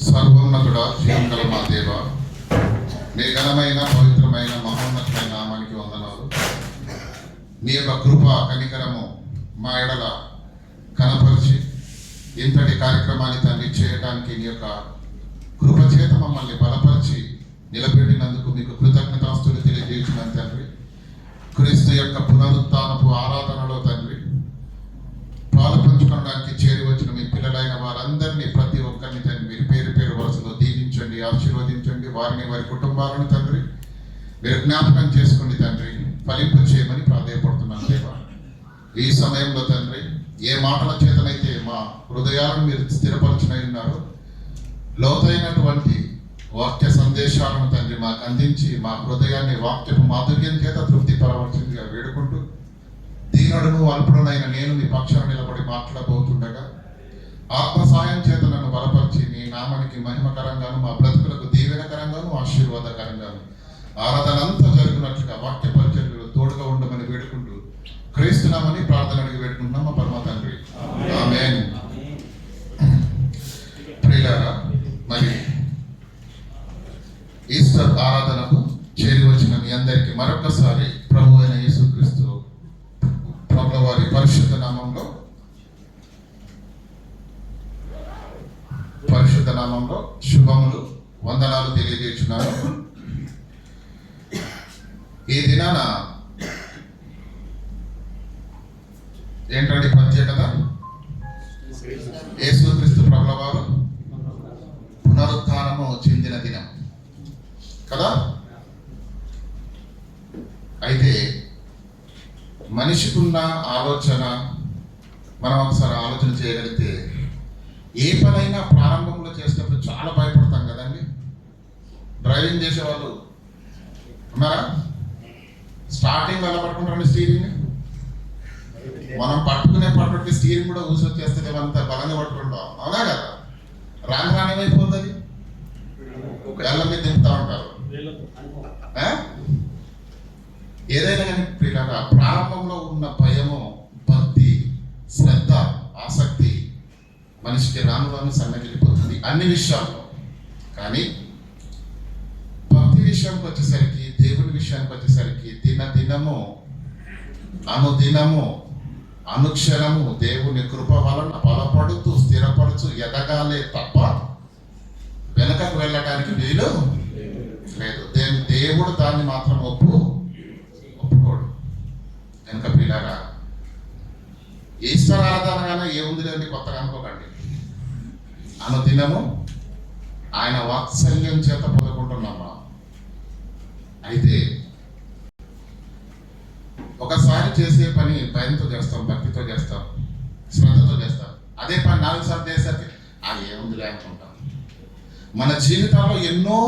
సర్వోన్నతుడా, జీవంగల మా దేవ, మీ ఘనమైన పవిత్రమైన మహోన్నతమైన నామానికి వందనాలు. మీ యొక్క కృప కనికరము మా ఎడల కనపరిచి ఇంతటి కార్యక్రమాన్ని తండ్రి చేయడానికి నీ యొక్క కృప చేత మమ్మల్ని బలపరిచి నిలబెట్టినందుకు మీకు కృతజ్ఞతాస్తులు తెలియజేస్తున్నాను తండ్రి. క్రీస్తు యొక్క పునరుత్థానపు ఆరాధనలో తండ్రి పాలు పంచుకోవడానికి చేరి వచ్చిన మీ పిల్లలైన వారందరినీ ప్రతి ఒక్కరిని తండ్రి మీరు పేరు పేరు వరుసలో దీవించండి, ఆశీర్వదించండి. వారిని వారి కుటుంబాలను తండ్రి మీరు జ్ఞాపకం చేసుకోండి తండ్రి, ఫలింప చేయమని ప్రాధేయపడుతున్నాను దేవా. ఈ సమయంలో తండ్రి ఏ మాటల చేతనైతే మా హృదయాలను మీరు స్థిరపరచునై ఉన్నారో లోతైనటువంటి వాక్య సందేశాలను తండ్రి మాకు అందించి మా హృదయాన్ని వాక్యపు మాధుర్యం చేత తృప్తి పరవలసిందిగా వేడుకుంటూ దీనుడును అల్పుడునైన నేను నీ పక్షాన నిలబడి మాట్లాడబోతుండగా ఆత్మ సాయం చేత నన్ను బలపరిచి నీ నామానికి మహిమకరంగాను మా బ్రతుకులకు దీవెనకరంగాను ఆశీర్వాదకరంగాను ఆరాధన అంతా జరుగునట్లుగా వాక్య పరిచర్యలు తోడుగా ఉండమని వేడుకుంటూ క్రీస్తునామని ప్రార్థన అడిగి వేడుకుంటున్నాం మా పరమ తండ్రి, ఆమేన్. ప్రియులారా, మరి ఈస్టర్ ఆరాధనకు చేరి వచ్చిన మీ అందరికీ మరొకసారి ప్రభు అయిన యేసుక్రీస్తు ప్రభుల వారి పరిశుద్ధ నామంలో శుభములు వందనాలు తెలియజేస్తున్నాను. ఈ దినాన ఏంటంటే ప్రత్యేకత, యేసుక్రీస్తు ప్రభుల వారు పునరుత్థానము చెందిన దినం కదా. అయితే మనిషికున్న ఆలోచన మనం ఒకసారి ఆలోచన చేయగలిగితే ఏ పనైనా ప్రారంభంలో చేసేటప్పుడు చాలా భయపడతాం కదండి. డ్రైవింగ్ చేసేవాళ్ళు ఉన్నారా? స్టార్టింగ్ ఎలా పట్టుకుంటారండి స్టీరింగ్? మనం పట్టుకునే స్టీరింగ్ కూడా ఊసొచ్చేస్తే అంత బలంగా పట్టుకుంటాం, అవునా కదా? రానేమైపోతుంది, వేళ్ళ మీద దింపుతా ఉంటారు. ఏదైనా కానీ ప్రియులారా, ప్రారంభంలో ఉన్న భయము, భక్తి, శ్రద్ధ, ఆసక్తి మనిషికి రాను సన్నగిలిపోతుంది అన్ని విషయాల్లో. కానీ భక్తి విషయానికి వచ్చేసరికి, దేవుని విషయానికి వచ్చేసరికి దినదినము అనుదినము అనుక్షణము దేవుని కృప వలన బలపడుతూ స్థిరపడుతూ ఎదగాలే తప్ప వెనకకు వెళ్ళడానికి వీలు లేదు. దేవుడు దాన్ని మాత్రం ఒప్పుకోడు. కనుక పిల్లరా, ఈస్టర్ ఆరాధనగానే ఏముంది లేని కొత్తగా అనుకోకండి. అనుదినము ఆయన వాత్సల్యం చేత పొందుకుంటున్నామా. అయితే ఒకసారి చేసే పని భయంతో చేస్తాం, భక్తితో చేస్తాం, శ్రద్ధతో చేస్తాం. అదే పని 4 సార్లు చేసేసరికి అది ఏముందిలే అనుకుంటాం. మన జీవితాల్లో ఎన్నో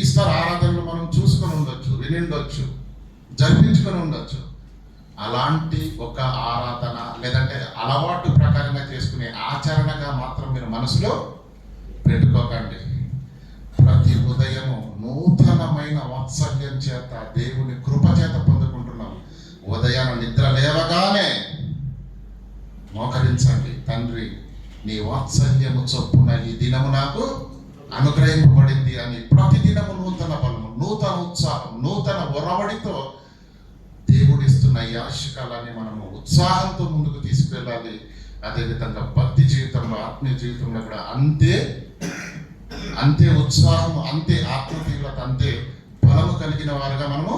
ఈస్టర్ ఆరాధనలు మనం చూసుకొని ఉండొచ్చు, విని ఉండొచ్చు, జరిపించుకొని ఉండొచ్చు. అలాంటి ఒక ఆరాధన లేదంటే అలవాటు ప్రకారంగా చేసుకునే ఆచరణగా మాత్రం మీరు మనసులో పెట్టుకోకండి. ప్రతి ఉదయము నూతనమైన వాత్సల్యం చేత దేవుని కృప చేత పొందుకుంటున్నాం. ఉదయాన నిద్ర లేవగానే మోకరించండి, తండ్రి నీ వాత్సల్యము చొప్పున ఈ దినము నాకు అనుగ్రహింపబడింది అని. ప్రతిదినము నూతన బలము, నూతన ఉత్సాహం, నూతన ఒరవడితో దేవుడిస్తున్న ఈ ఆశకాలాన్ని మనము ఉత్సాహంతో ముందుకు తీసుకువెళ్ళాలి. అదేవిధంగా భక్తి జీవితంలో, ఆత్మీయ జీవితంలో కూడా అంతే ఉత్సాహం, అంతే ఆత్మతీవ్రత, అంతే బలము కలిగిన వారుగా మనము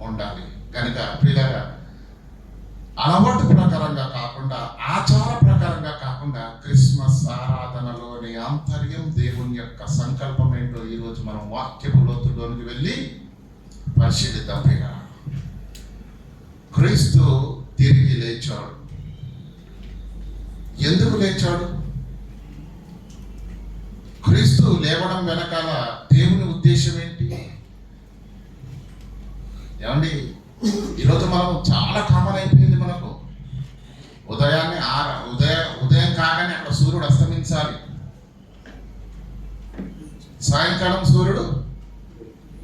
ఉండాలి. కనుక ప్రియులారా, అలవాటు ప్రకారంగా కాకుండా, ఆచార ప్రకారంగా కాకుండా క్రిస్మస్ ఆరాధనలోని ఆంతర్యం, దేవుని యొక్క సంకల్పం ఏంటో ఈరోజు మనం వాక్యపు లోతుల్లోనికి వెళ్ళి పరిశీలిద్దాం. ప్రియులారా, క్రీస్తు తిరిగి లేచాడు. ఎందుకు లేచాడు? క్రీస్తు లేవడం వెనకాల దేవుని ఉద్దేశం ఏంటి? ఏమండి, ఈరోజు మనం చాలా కామన్ అయిపోయింది మనకు. ఉదయాన్నే ఉదయం కాగానే అక్కడ సూర్యుడు అస్తమించాలి, సాయంకాలం సూర్యుడు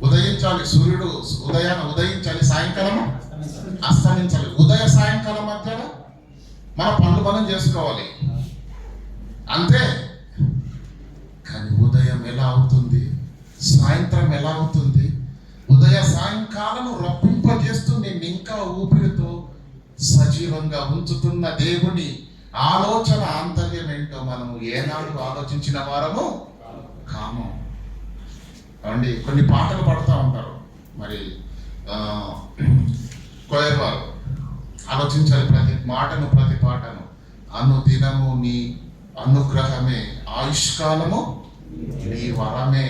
ఉదయించాలి. సూర్యుడు ఉదయాన్ని ఉదయించాలి, సాయంకాలం అస్తమించాలి. ఉదయ సాయంకాలం మధ్యలో మన పనులు మనం చేసుకోవాలి, అంతే. కానీ అవుతుంది, సాయంత్రం ఎలా అవుతుంది, ఉదయ సాయంకాలం రప్పింపజేస్తూ నేను ఇంకా ఊపిరితో సజీవంగా ఉంచుతున్న దేవుని ఆలోచన ఆంతర్యం ఏంటో మనం ఏనాడు ఆలోచించిన వారము కాము. అండి కొన్ని పాటలు పాడుతూ ఉంటారు, మరి కోయర్ వారు ఆలోచించాలి ప్రతి మాటను, ప్రతి పాటను. అనుదినము నీ అనుగ్రహమే, ఆయుష్కాలము నీ వరమే.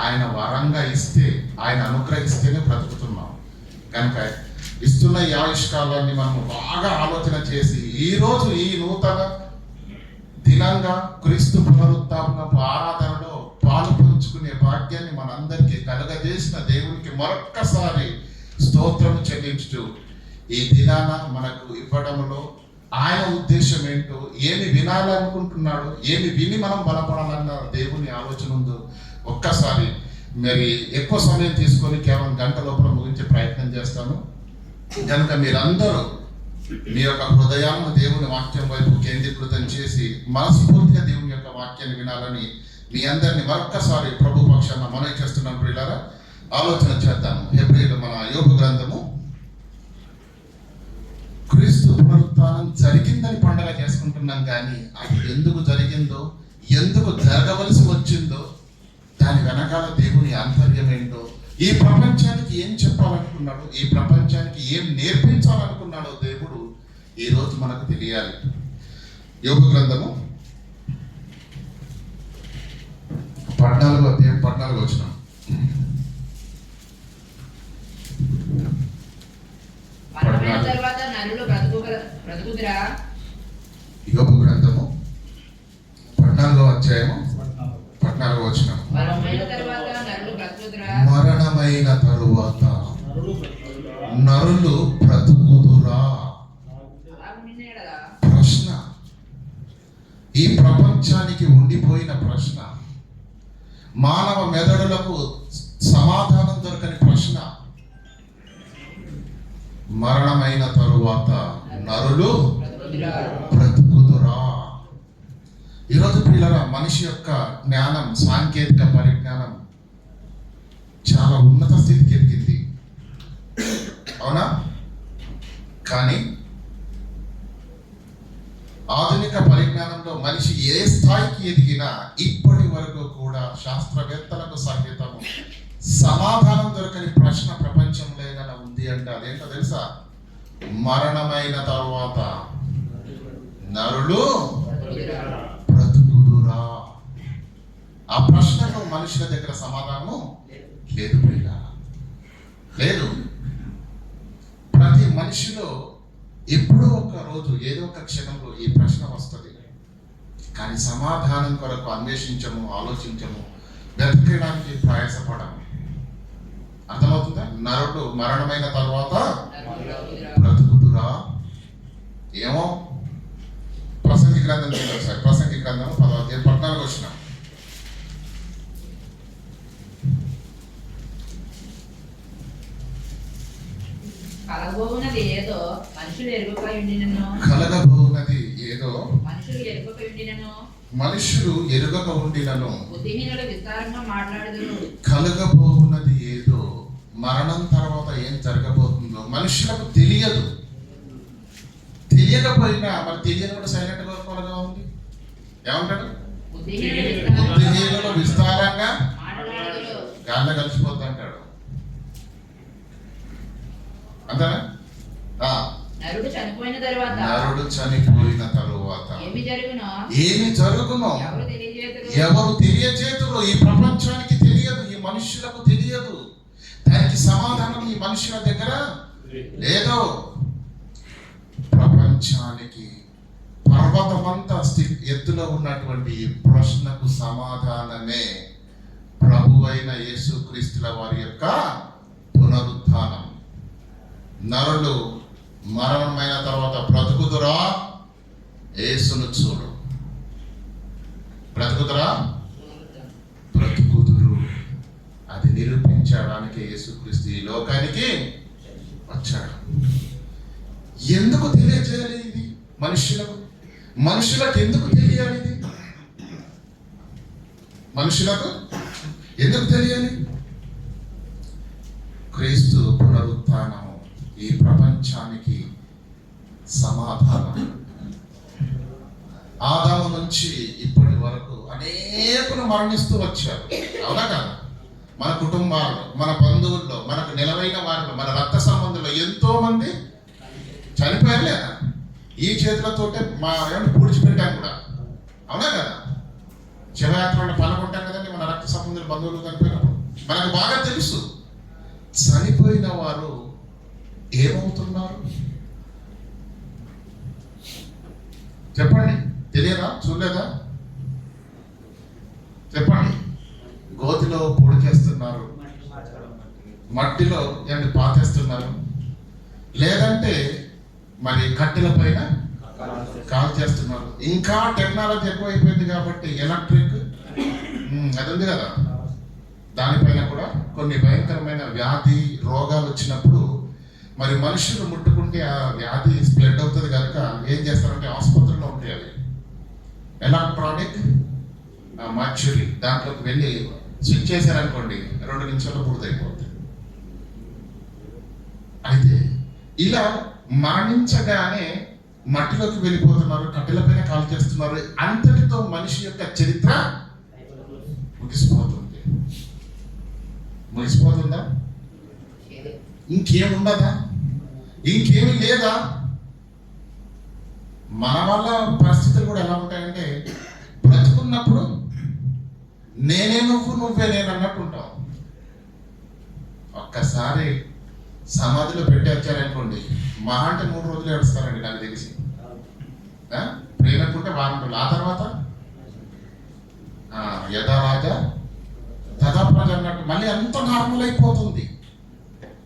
ఆయన వరంగా ఇస్తే, ఆయన అనుగ్రహిస్తేనే బ్రతుకుతున్నాం. కనుక ఇస్తున్న ఈ ఆయుష్కాలాన్ని మనం బాగా ఆలోచన చేసి ఈరోజు ఈ నూతన దినంగా క్రీస్తు పునరుత్థానపు ఆరాధనలో పాలు పంచుకునే భాగ్యాన్ని మనందరికీ కలుగజేసిన దేవునికి మరొక్కసారి స్తోత్రము చెల్లించుతూ, ఈ దినాన మనకు ఇవ్వడంలో ఆయన ఉద్దేశం ఏంటో, ఏమి వినాలనుకుంటున్నాడు, ఏమి విని మనం బలపడాలన్న దేవుని ఆలోచన ఉందో ఒక్కసారి మరి ఎక్కువ సమయం తీసుకొని కేవలం గంట లోపల ముగించే ప్రయత్నం చేస్తాను. కనుక మీరందరూ మీ యొక్క హృదయాలను దేవుని వాక్యం వైపు కేంద్రీకృతం చేసి మనస్ఫూర్తిగా దేవుని యొక్క వాక్యాన్ని వినాలని మీ అందరినీ మరొక్కసారి ప్రభు పక్షాన మనవి చేస్తున్నాం. ప్రియులారా, ఆలోచన చేద్దాము. హెబ్రీయులు మన యోబు గ్రంథము, క్రీస్తు పునరుత్థానం జరిగిందని పండగ చేసుకుంటున్నాం, కానీ అది ఎందుకు జరిగిందో, ఎందుకు జరగవలసి వచ్చిందో, దాని వెనకాల దేవుని ఆంతర్యం ఏంటో, ఈ ప్రపంచానికి ఏం చెప్పాలనుకున్నాడు, ఈ ప్రపంచానికి ఏం నేర్పించాలనుకున్నాడో దేవుడు ఈరోజు మనకు తెలియాలి. యోబు గ్రంథము 14వ అధ్యాయం 14వ వచనం. యోబు గ్రంథము 14వ అధ్యాయము 14వ వచనం. మరణమైన తరువాత నరులు బ్రతుకుదురా? ప్రశ్న, ఈ ప్రపంచానికి ఉండిపోయిన ప్రశ్న, మానవ మెదడులకు సమాధానం దొరకని ప్రశ్న. మరణమైన తరువాత నరులు బ్రతుకుదురా? ఈరోజు పిల్లల మనిషి యొక్క జ్ఞానం, సాంకేతిక పరిజ్ఞానం చాలా ఉన్నత స్థితికి ఎదిగింది, అవునా? కానీ ఆధునిక పరిజ్ఞానంలో మనిషి ఏ స్థాయికి ఎదిగినా ఇప్పటి వరకు కూడా శాస్త్రవేత్తలకు సహితము సమాధానం దొరకని ప్రశ్న ప్రపంచంలో ఏదైనా ఉంది అంటే అదేంటో తెలుసా? మరణమైన తరువాత నరులు బ్రతుకుదురా? ఆ ప్రశ్నకు మనుషుల దగ్గర సమాధానం లేదు ప్రియుల, లేదు. ప్రతి మనిషిలో ఎప్పుడో ఒక రోజు, ఏదో ఒక క్షణంలో ఈ ప్రశ్న వస్తుంది, కానీ సమాధానం కొరకు అన్వేషించము, ఆలోచించము, వెతకడానికి ప్రయాసపడము. అర్థమవుతుందా? నరుడు మరణమైన తర్వాత బ్రతుకుదురా? ఏమో. ప్రసంగి గ్రంథం చూడండి సార్, ప్రసంగి గ్రంథం 10వ అధ్యాయం 14వ వచనం. కలగబోవునది ఏదో మనుషులు ఎరుగకై ఉండినను, కలగబోవునది ఏదో మనుషులు ఎరుగకై ఉండినను, మనుషులు ఎరుగక ఉండినను, బుద్ధిహీనులు విస్తారంగా మాట్లాడుదురు. కలగబోవునది ఏదో, మరణం తర్వాత ఏం జరగబోతుందో మనుషులకు తెలియదు. తెలియకపోయినా మరి తెలియని కూడా సైలెంట్ గా కోరగా ఉంది. ఏమంటాడు? బుద్ధిహీనులు విస్తారంగా గాల్లో కలిసిపోద్ది అంటాడు. అంతేనా? నరుడు చనిపోయిన తరువాత ఏమి జరుగునో ఎవరు తెలియజేతురో ఈ ప్రపంచానికి తెలియదు, ఈ మనుషులకు తెలియదు. దానికి సమాధానం ఈ మనుషుల దగ్గర లేదు. ప్రపంచానికి పర్వతమంతా ఎత్తులో ఉన్నటువంటి ఈ ప్రశ్నకు సమాధానమే ప్రభువైన యేసుక్రీస్తుల వారి యొక్క పునరుత్థానం. నరులు మరణమైన తర్వాత బ్రతుకుదురా? యేసును చూడు. బ్రతుకుదురా? బ్రతుకుదురు. అది నిరూపించడానికి యేసుక్రీస్తు ఈ లోకానికి వచ్చాడు. ఎందుకు తెలియజేయాలి ఇది మనుషులకు? మనుషులకు ఎందుకు తెలియాలి ఇది? మనుషులకు ఎందుకు తెలియాలి? క్రీస్తు పునరుత్థానము ఈ ప్రపంచానికి సమాధానం. ఆదాము నుంచి ఇప్పటి వరకు అనేకులు మరణిస్తూ వచ్చారు, అవునా కదా? మన కుటుంబాల్లో, మన బంధువుల్లో, మనకు నిలవైన వారిలో, మన రక్త సంబంధుల్లో ఎంతో మంది చనిపోయారు లేదా? ఈ చేతులతోటే మా ఏమైనా పూడ్చిపెట్టాం కూడా, అవునా కదా? శివయాత్రలో పాల్గొంటాం కదండి మన రక్త సంబంధులు, బంధువులు చనిపోయినప్పుడు. మనకు బాగా తెలుసు చనిపోయిన వారు ఏమవుతున్నారు. చెప్పండి, తెలియదా? చూడలేదా? చెప్పండి. గోతిలో పొడి చేస్తున్నారు, మట్టిలో ఏంటి పాతేస్తున్నారు, లేదంటే మరి కట్టెల పైన కాల్ చేస్తున్నారు. ఇంకా టెక్నాలజీ ఎక్కువైపోయింది కాబట్టి ఎలక్ట్రిక్ అది ఉంది కదా, దానిపైన కూడా కొన్ని భయంకరమైన వ్యాధి రోగాలు వచ్చినప్పుడు మరి మనుషులు ముట్టుకుంటే ఆ వ్యాధి స్ప్రెడ్ అవుతుంది కనుక ఏం చేస్తారంటే ఆసుపత్రుల్లో ఉంటాయి అవి ఎలక్ట్రానిక్ మర్చురీ, దాంట్లోకి వెళ్ళి స్విచ్ చేశారనుకోండి 2 నిమిషాల్లో పూర్తయిపోతుంది. అయితే ఇలా మరణించగానే మట్టిలోకి వెళ్ళిపోతున్నారు, కట్టెలపైన కాల్ చేస్తున్నారు. అంతటితో మనిషి యొక్క చరిత్ర ముగిసిపోతుంది. ముగిసిపోతుందా? ఇంకేముండదా? ఇంకేమీ లేదా? మన వల్ల పరిస్థితులు కూడా ఎలా ఉంటాయంటే, బ్రతుకున్నప్పుడు నేనే నువ్వు, నువ్వే నేను అన్నట్టు ఉంటాం. ఒక్కసారి సమాధిలో పెట్టి వచ్చారనుకోండి, మహా అంటే 3 రోజులు ఏడుస్తారండి నాకు తెలిసి. ప్రేమకుంటే వారం రోజులు, ఆ తర్వాత యథా రాజా తథా ప్రజ అన్నట్టు మళ్ళీ అంత నార్మల్ అయిపోతుంది.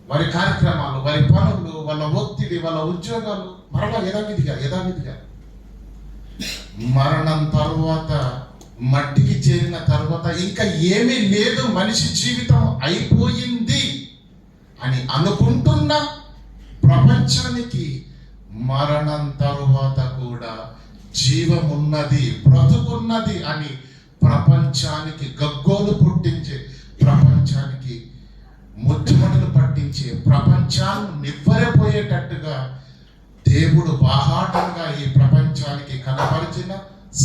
వారి కార్యక్రమాలు, వారి పనులు, వాళ్ళ ఒత్తిడి, వాళ్ళ ఉద్యోగాలు మరలా యథావిధిగా. మరణం తరువాత, మట్టికి చేరిన తరువాత ఇంకా ఏమీ లేదు, మనిషి జీవితం అయిపోయింది అని అనుకుంటున్న ప్రపంచానికి మరణం తరువాత కూడా జీవమున్నది, బ్రతుకున్నది అని ప్రపంచానికి గగ్గోలు పుట్టించే, ప్రపంచానికి ముచ్చమటలు పట్టించే, ప్రపంచాన్ని నివ్వెరపోయేటట్టుగా దేవుడు బాహాటంగా ఈ ప్రపంచానికి కనపరిచిన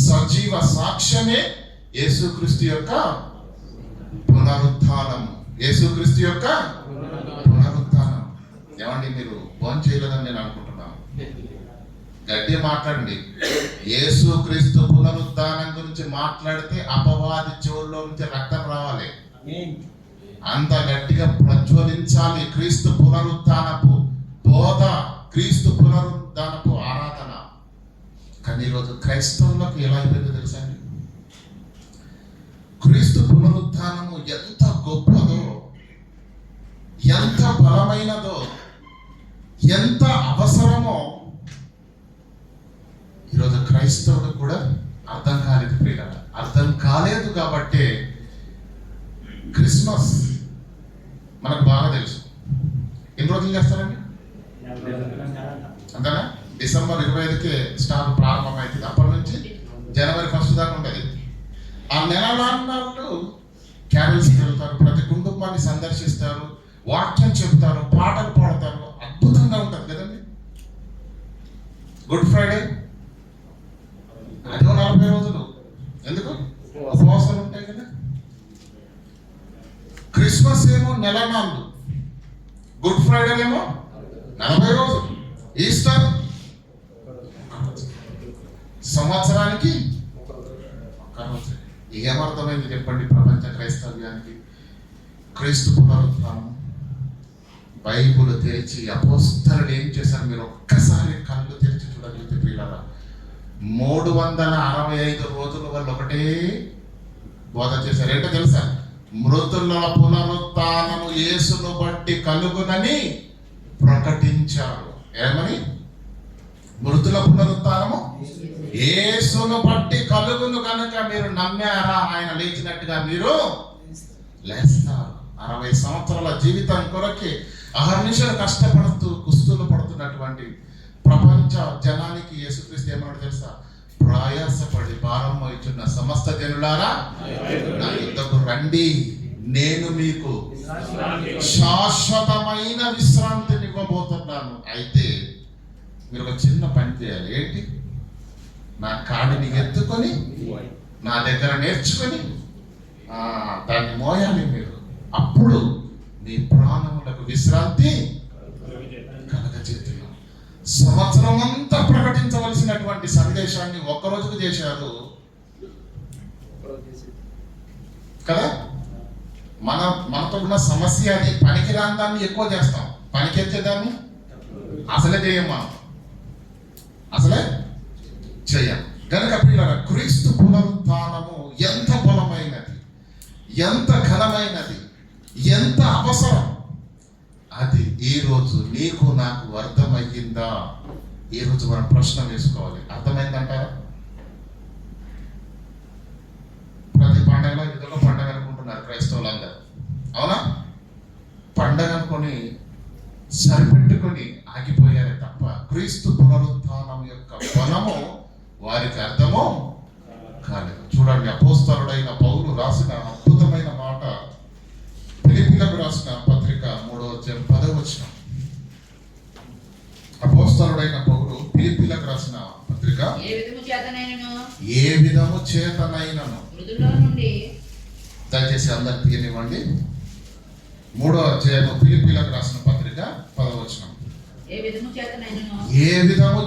సజీవ సాక్ష్యమే యేసుక్రీస్తు యొక్క పునరుత్థానం. యేసుక్రీస్తు యొక్క పునరుత్థానం. ఏమండి, మీరు ఫోన్ చేయలేదని నేను అనుకుంటున్నాను. గట్టి మాట్లాడండి. యేసుక్రీస్తు పునరుత్థానం గురించి మాట్లాడితే అపవాది చెవుల్లో నుంచి రక్తం రావాలి, అంత గట్టిగా ప్రజ్వలించాలి. క్రీస్తు పునరుత్థానపు బోధ, క్రీస్తు పునరుత్థానపు ఆరాధన. కానీ ఈరోజు క్రైస్తవులకు ఎలా అయిపోయిందో తెలుసా అండి? క్రీస్తు పునరుత్థానము ఎంత గొప్పదో, ఎంత బలమైనదో, ఎంత అవసరమో ఈరోజు క్రైస్తవుడు కూడా అర్థం కాలేదు. ప్రియులారా, అర్థం కాలేదు కాబట్టి క్రిస్మస్ మనకు బాగా తెలుసు. ఎన్ని రోజులు చేస్తారండి? అంతేనా? డిసెంబర్ 25కి స్టార్ట్ ప్రారంభమవుతుంది. అప్పటి నుంచి జనవరి 1 దాకా ఉంటుంది. ఆ నెలలు క్యారల్స్కి వెళ్తారు, ప్రతి కుటుంబాన్ని సందర్శిస్తారు, వాక్యం చెబుతారు, పాటలు పాడతారు. అద్భుతంగా ఉంటుంది కదండి. గుడ్ ఫ్రైడే అదో 40 రోజులు, ఎందుకు ఉపవాసాలు ఉంటాయి కదా. క్రిస్మస్ ఏమో 1 నెల, గుడ్ ఫ్రైడే ఏమో 40 రోజులు, ఈస్టర్ సంవత్సరానికి 1 రోజు. ఏమర్థమైంది చెప్పండి ప్రపంచ క్రైస్తవ్యానికి? క్రీస్తు పునరుత్థానం బైబుల్ తెరిచి అపోస్తలులు ఏం చేశారు మీరు ఒక్కసారి కళ్ళు తెరిచి చూడగలిగితే ప్రియులారా, 365 రోజుల వాళ్ళు ఒకటే బోధ చేశారు. ఏంటో తెలుసా? మృతుల పునరుత్థానము యేసును బట్టి కలుగునని ప్రకటించారు. ఏమని? మృతుల పునరుత్థానము యేసును బట్టి కలుగును కనుక మీరు నమ్మారా, ఆయన లేచినట్టుగా మీరు లేస్తారు. 60 సంవత్సరాల జీవితం కొరకి అహర్నిశలు కష్టపడుతూ కుస్తూలు పడుతున్నటువంటి ప్రపంచ జనానికి యేసుక్రీస్తు ఏమన్నాడు తెలుసా? ప్రయాసపడి భారం మోయుచున్న సమస్త జనులారా నా రండి, నేను మీకు శాశ్వతమైన విశ్రాంతిని ఇవ్వబోతున్నాను. అయితే మీరు ఒక చిన్న పని చేయాలి. ఏంటి? నా కాడిని ఎత్తుకొని నా దగ్గర నేర్చుకొని దాన్ని మోయాలి మీరు. అప్పుడు మీ ప్రాణములకు విశ్రాంతి కలగజేస్తున్నాను. సంవత్సరం అంతా ప్రకటించవలసినటువంటి సందేశాన్ని ఒక్కరోజుకు చేశారు కదా. మనతో ఉన్న సమస్య అది. పనికి రాని దాన్ని ఎక్కువ చేస్తాం, పనికెచ్చేదాన్ని అసలే చేయం. మనం అసలే చేయం. కనుక పిల్లల క్రీస్తు పునరుత్థానము ఎంత బలమైనది, ఎంత ఘనమైనది, ఎంత అవసరం, అది ఈరోజు నీకు నాకు అర్థమయ్యిందా? ఈరోజు మనం ప్రశ్న వేసుకోవాలి. అర్థమైందంటారా? ప్రతి పండగలో ఇదొక పండగ అనుకుంటున్నారు క్రైస్తవులందరూ. అవునా? పండగ అనుకొని సరిపెట్టుకొని ఆగిపోయారే తప్ప క్రీస్తు పునరుత్థానం యొక్క బలము వారికి అర్థమో కాలేదు. చూడండి, అపోస్తలుడైన పౌలు రాసిన అద్భుతమైన మాట, ఫిలిప్పీలకు రాసిన పత్రిక 3:10. అపోస్తలుడైన పౌలు ఫిలిప్పీలకు రాసిన పత్రిక, ఏ విధము చేతనైనను దయచేసి అందరు తీయనివ్వండి. 3వ అధ్యాయము ఫిలిప్పీలకు రాసిన పత్రిక 10. ఏ విధము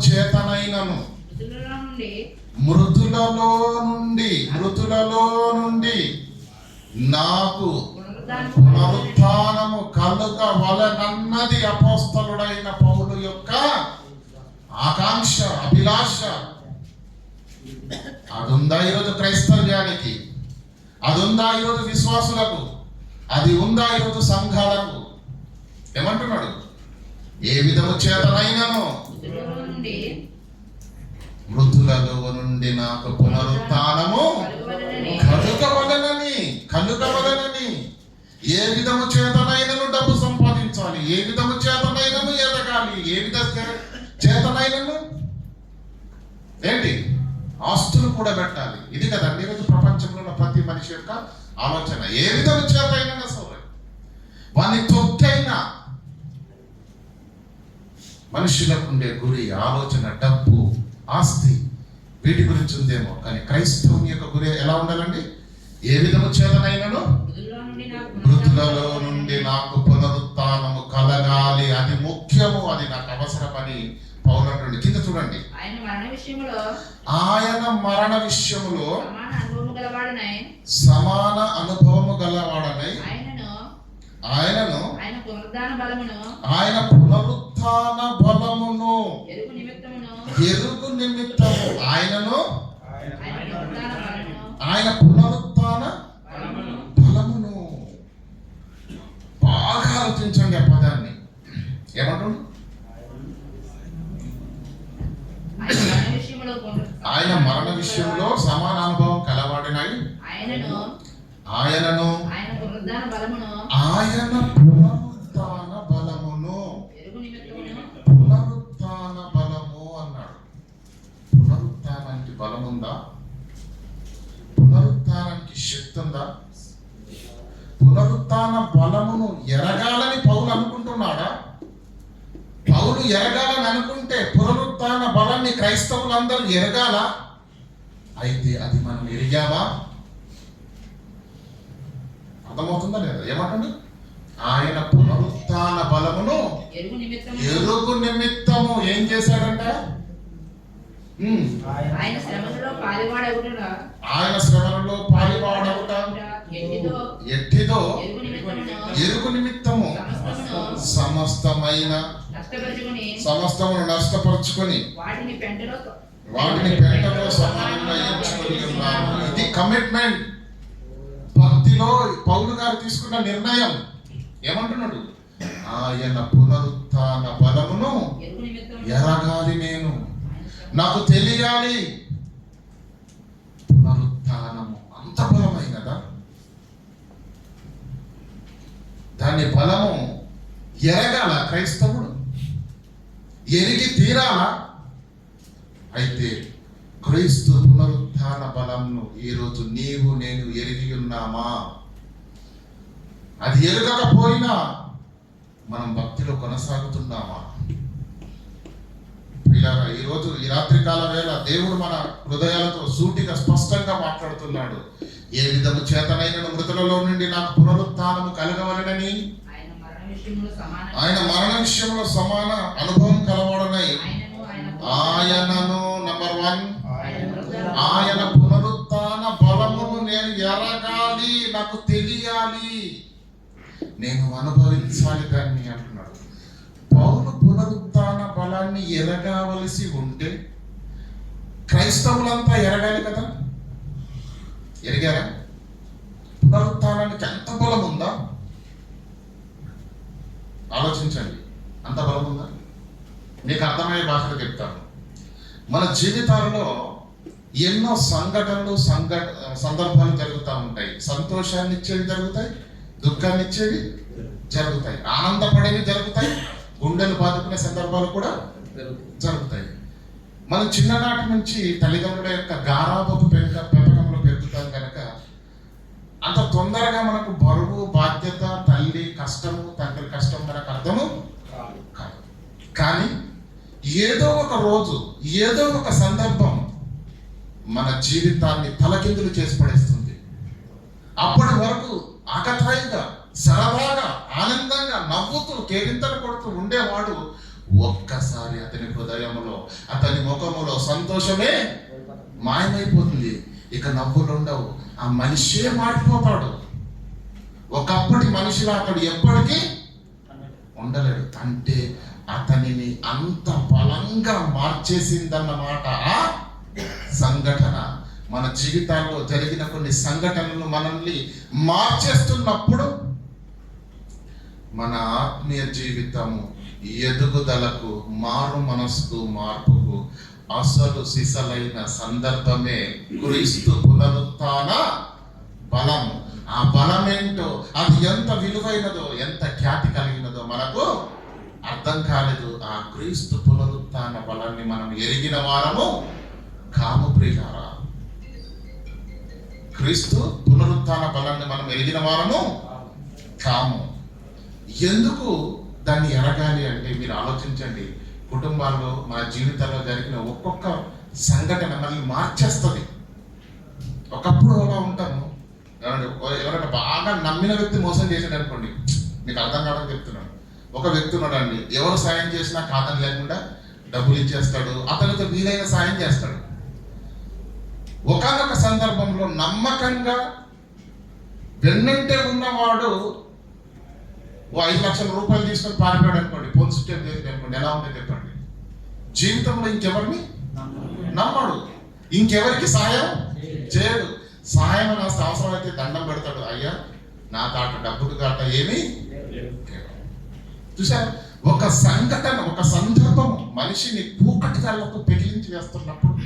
చేతనైనను మృతులలో నుండి నాకు పునరుత్థానము కలుగవలెనన్నది అపోస్తలుడైన పౌలు యొక్క ఆకాంక్ష, అభిలాష. అది ఉందా ఈరోజు క్రైస్తవ్యానికి? అది ఉందా ఈరోజు విశ్వాసులకు? అది ఉందా ఈరోజు సంఘాలకు? ఏమంటున్నాడు? ఏ విధము చేతనైనను మృతులలో నుండి నాకు పునరుత్థానము కలుగవలెనని. ఏ విధము చేతనైనను డబ్బు సంపాదించాలి, ఏ విధము చేతనైనను ఎదగాలి, ఏ విధ చేతనైనను ఏంటి? ఆస్తులు కూడా పెట్టాలి. ఇది కదా ఈరోజు ప్రపంచంలో ఉన్న ప్రతి మనిషి యొక్క ఆలోచన. ఏ విధము చేతనైనా సరే, వాని తొక్కైనా మనుషులకు ఉండే గురి, ఆలోచన, డబ్బు, ఆస్తి, వీటి గురించి ఉందేమో. కానీ క్రైస్తవుని యొక్క గురి ఎలా ఉండాలండి? ఏ విధము చేతనైనను మృతులలో నుండి నాకు పునరుత్థానము కలగాలి. అది ముఖ్యము, అది నాకు అవసరమని పౌలు అంటుండే. కింద చూడండి, ఆయన మరణ విషయములో సమాన అనుభవము గలవాడనై ఆయనను ఆయన పునరుత్థాన బలమును ఎరుగు నిమిత్తము ఆయన పునరుత్థాన బలమును. బాగా ఆలోచించండి ఆ పదాన్ని. ఏమంటుంది? ఆయన మరణ విషయంలో సమాన అనుభవం కలవాడినై ఆయనను ఆయన పునరుత్థాన బలమును పునరుత్థాన బలము అన్నాడు. పునరుత్థానానికి బలముందా? పునరుత్థానానికి శక్తి ఉందా? పునరుత్థాన బలమును ఎరగాలని పౌలు అనుకుంటున్నాడా? పౌలు ఎరగాలని అనుకుంటే పునరుత్థాన బలాన్ని క్రైస్తవులందరూ ఎరగాల. అయితే అది మనం ఎరిగావా? అర్థమవుతుందా లేదా? ఏమంటుంది? ఆయన పునరుత్థాన బలమును ఎరుగు నిమిత్తము ఏం చేశాడంట? ఆయన శ్రమలలో పాలివాడవుట ఎట్టిదో ఎరుగు నిమిత్తము సమస్తమును నష్టపరుచుకొని వాటిని పెంటలో సమానంగా ఎంచుకొని ఉన్నాను. ఇది కమిట్మెంట్. భక్తిలో పౌలు గారు తీసుకున్న నిర్ణయం. ఏమంటున్నాడు? ఆయన పునరుత్థాన బలమును ఎరగాలి, నేను నాకు తెలియాలి. పునరుత్థానము అంత బలమైనదా? దాని బలము ఎరగాల క్రైస్తవుడు, ఎరిగి తీరాలా. అయితే క్రీస్తు పునరుత్థాన బలంను ఈరోజు నీవు నేను ఎరిగి ఉన్నామా? అది ఎరగకపోయినా మనం భక్తిలో కొనసాగుతున్నామా? ప్రియులారా, ఈరోజు ఈ రాత్రికాల వేళ దేవుడు మన హృదయాలతో సూటిగా స్పష్టంగా మాట్లాడుతున్నాడు. ఏ విధము చేతనైన మృతులలో నుండి నాకు పునరుత్థానము కలగవలెనని, ఆయన మరణ విషయంలో సమాన అనుభవం కలవాడనై ఆయనను నంబర్ 1 ఆయన పునరుత్థాన బలమును నేను ఎరగాలి, నాకు తెలియాలి, నేను అనుభవించాలి దాన్ని అంటున్నాడు. పౌలు పునరుత్థాన బలాన్ని ఎరగవలసి ఉంటే క్రైస్తవులంతా ఎరగాలి కదా. ఎరిగారా? పునరుత్థానానికి ఎంత బలం ఉందా ఆలోచించండి. అంత బలం ఉందా? మీకు అర్థమయ్యే భాషలో చెప్తాను. మన జీవితాలలో ఎన్నో సంఘటనలు సందర్భాలు జరుగుతూ ఉంటాయి. సంతోషాన్ని ఇచ్చేవి జరుగుతాయి, దుఃఖాన్ని ఇచ్చేవి జరుగుతాయి, ఆనందపడేవి జరుగుతాయి, గుండెలు బాదుకునే సందర్భాలు కూడా జరుగుతాయి. మనం చిన్ననాటి నుంచి తల్లిదండ్రుల యొక్క గారాబపు పెంపకంలో పెరుగుతాం కనుక అంత తొందరగా మనకు బరువు, బాధ్యత, తల్లి కష్టము, తండ్రి కష్టం మనకు అర్థము కాదు. కానీ ఏదో ఒక రోజు, ఏదో ఒక సందర్భం మన జీవితాన్ని తలకిందులు చేసి పడేస్తుంది. అప్పటి వరకు ఆకతాయిగా, సరదాగా, ఆనందంగా, నవ్వుతూ, కేరింతలు కొడుతూ ఉండేవాడు ఒక్కసారి అతని హృదయంలో, అతని ముఖములో సంతోషమే మాయమైపోతుంది. ఇక నవ్వులు ఉండవు, ఆ మనిషే మారిపోతాడు. ఒకప్పటి మనిషిలా అతడు ఎప్పటికీ ఉండలేడు. అంటే అతనిని అంత బలంగా మార్చేసిందన్నమాట ఆ సంఘటన. మన జీవితాల్లో జరిగిన కొన్ని సంఘటనలు మనల్ని మార్చేస్తున్నప్పుడు మన ఆత్మీయ జీవితము ఎదుగుదలకు, మారు మనస్సు మార్పుకు అసలు సిసలైన సందర్భమే క్రీస్తు పునరుత్థాన బలం. ఆ బలం ఏంటో, అది ఎంత విలువైనదో, ఎంత ఖ్యాతి కలిగినదో మనకు అర్థం కాలేదు. ఆ క్రీస్తు పునరుత్థాన బలాన్ని మనం ఎరిగిన వారము కాము ప్రియులారా. క్రీస్తు పునరుత్థాన బలాన్ని మనం ఎరిగిన వారము కాము. ఎందుకు దాన్ని ఎరగాలి అంటే మీరు ఆలోచించండి. కుటుంబాల్లో, మన జీవితాల్లో జరిగిన ఒక్కొక్క సంఘటన మనల్ని మార్చేస్తుంది. ఒకప్పుడు అలా ఉంటాము. ఎవరైనా బాగా నమ్మిన వ్యక్తి మోసం చేశాడు అనుకోండి, మీకు అర్థం కావడం చెప్తున్నాను. ఒక వ్యక్తి ఉన్నాడండి, ఎవరు సాయం చేసినా కాదని లేకుండా డబ్బులు ఇచ్చేస్తాడు, అతనితో వీలైన సాయం చేస్తాడు. ఒకానొక సందర్భంలో నమ్మకంగా వెన్నంటే ఉన్నవాడు 5 లక్షల రూపాయలు తీసుకొని పారిపోయాడు అనుకోండి, పోలీస్ స్టేషన్ చేసి అనుకోండి, ఎలా ఉంటుంది చెప్పండి? జీవితంలో ఇంకెవరిని నమ్మడు, ఇంకెవరికి సహాయం చేయడు. సహాయం అని అవసరం అయితే దండం పెడతాడు, అయ్యా నా తాట డబ్బులు కాట ఏమి. చూసారు? ఒక సంఘటన, ఒక సందర్భం మనిషిని పూకటి కాళ్ళతో పెగిలించి వేస్తున్నప్పుడు,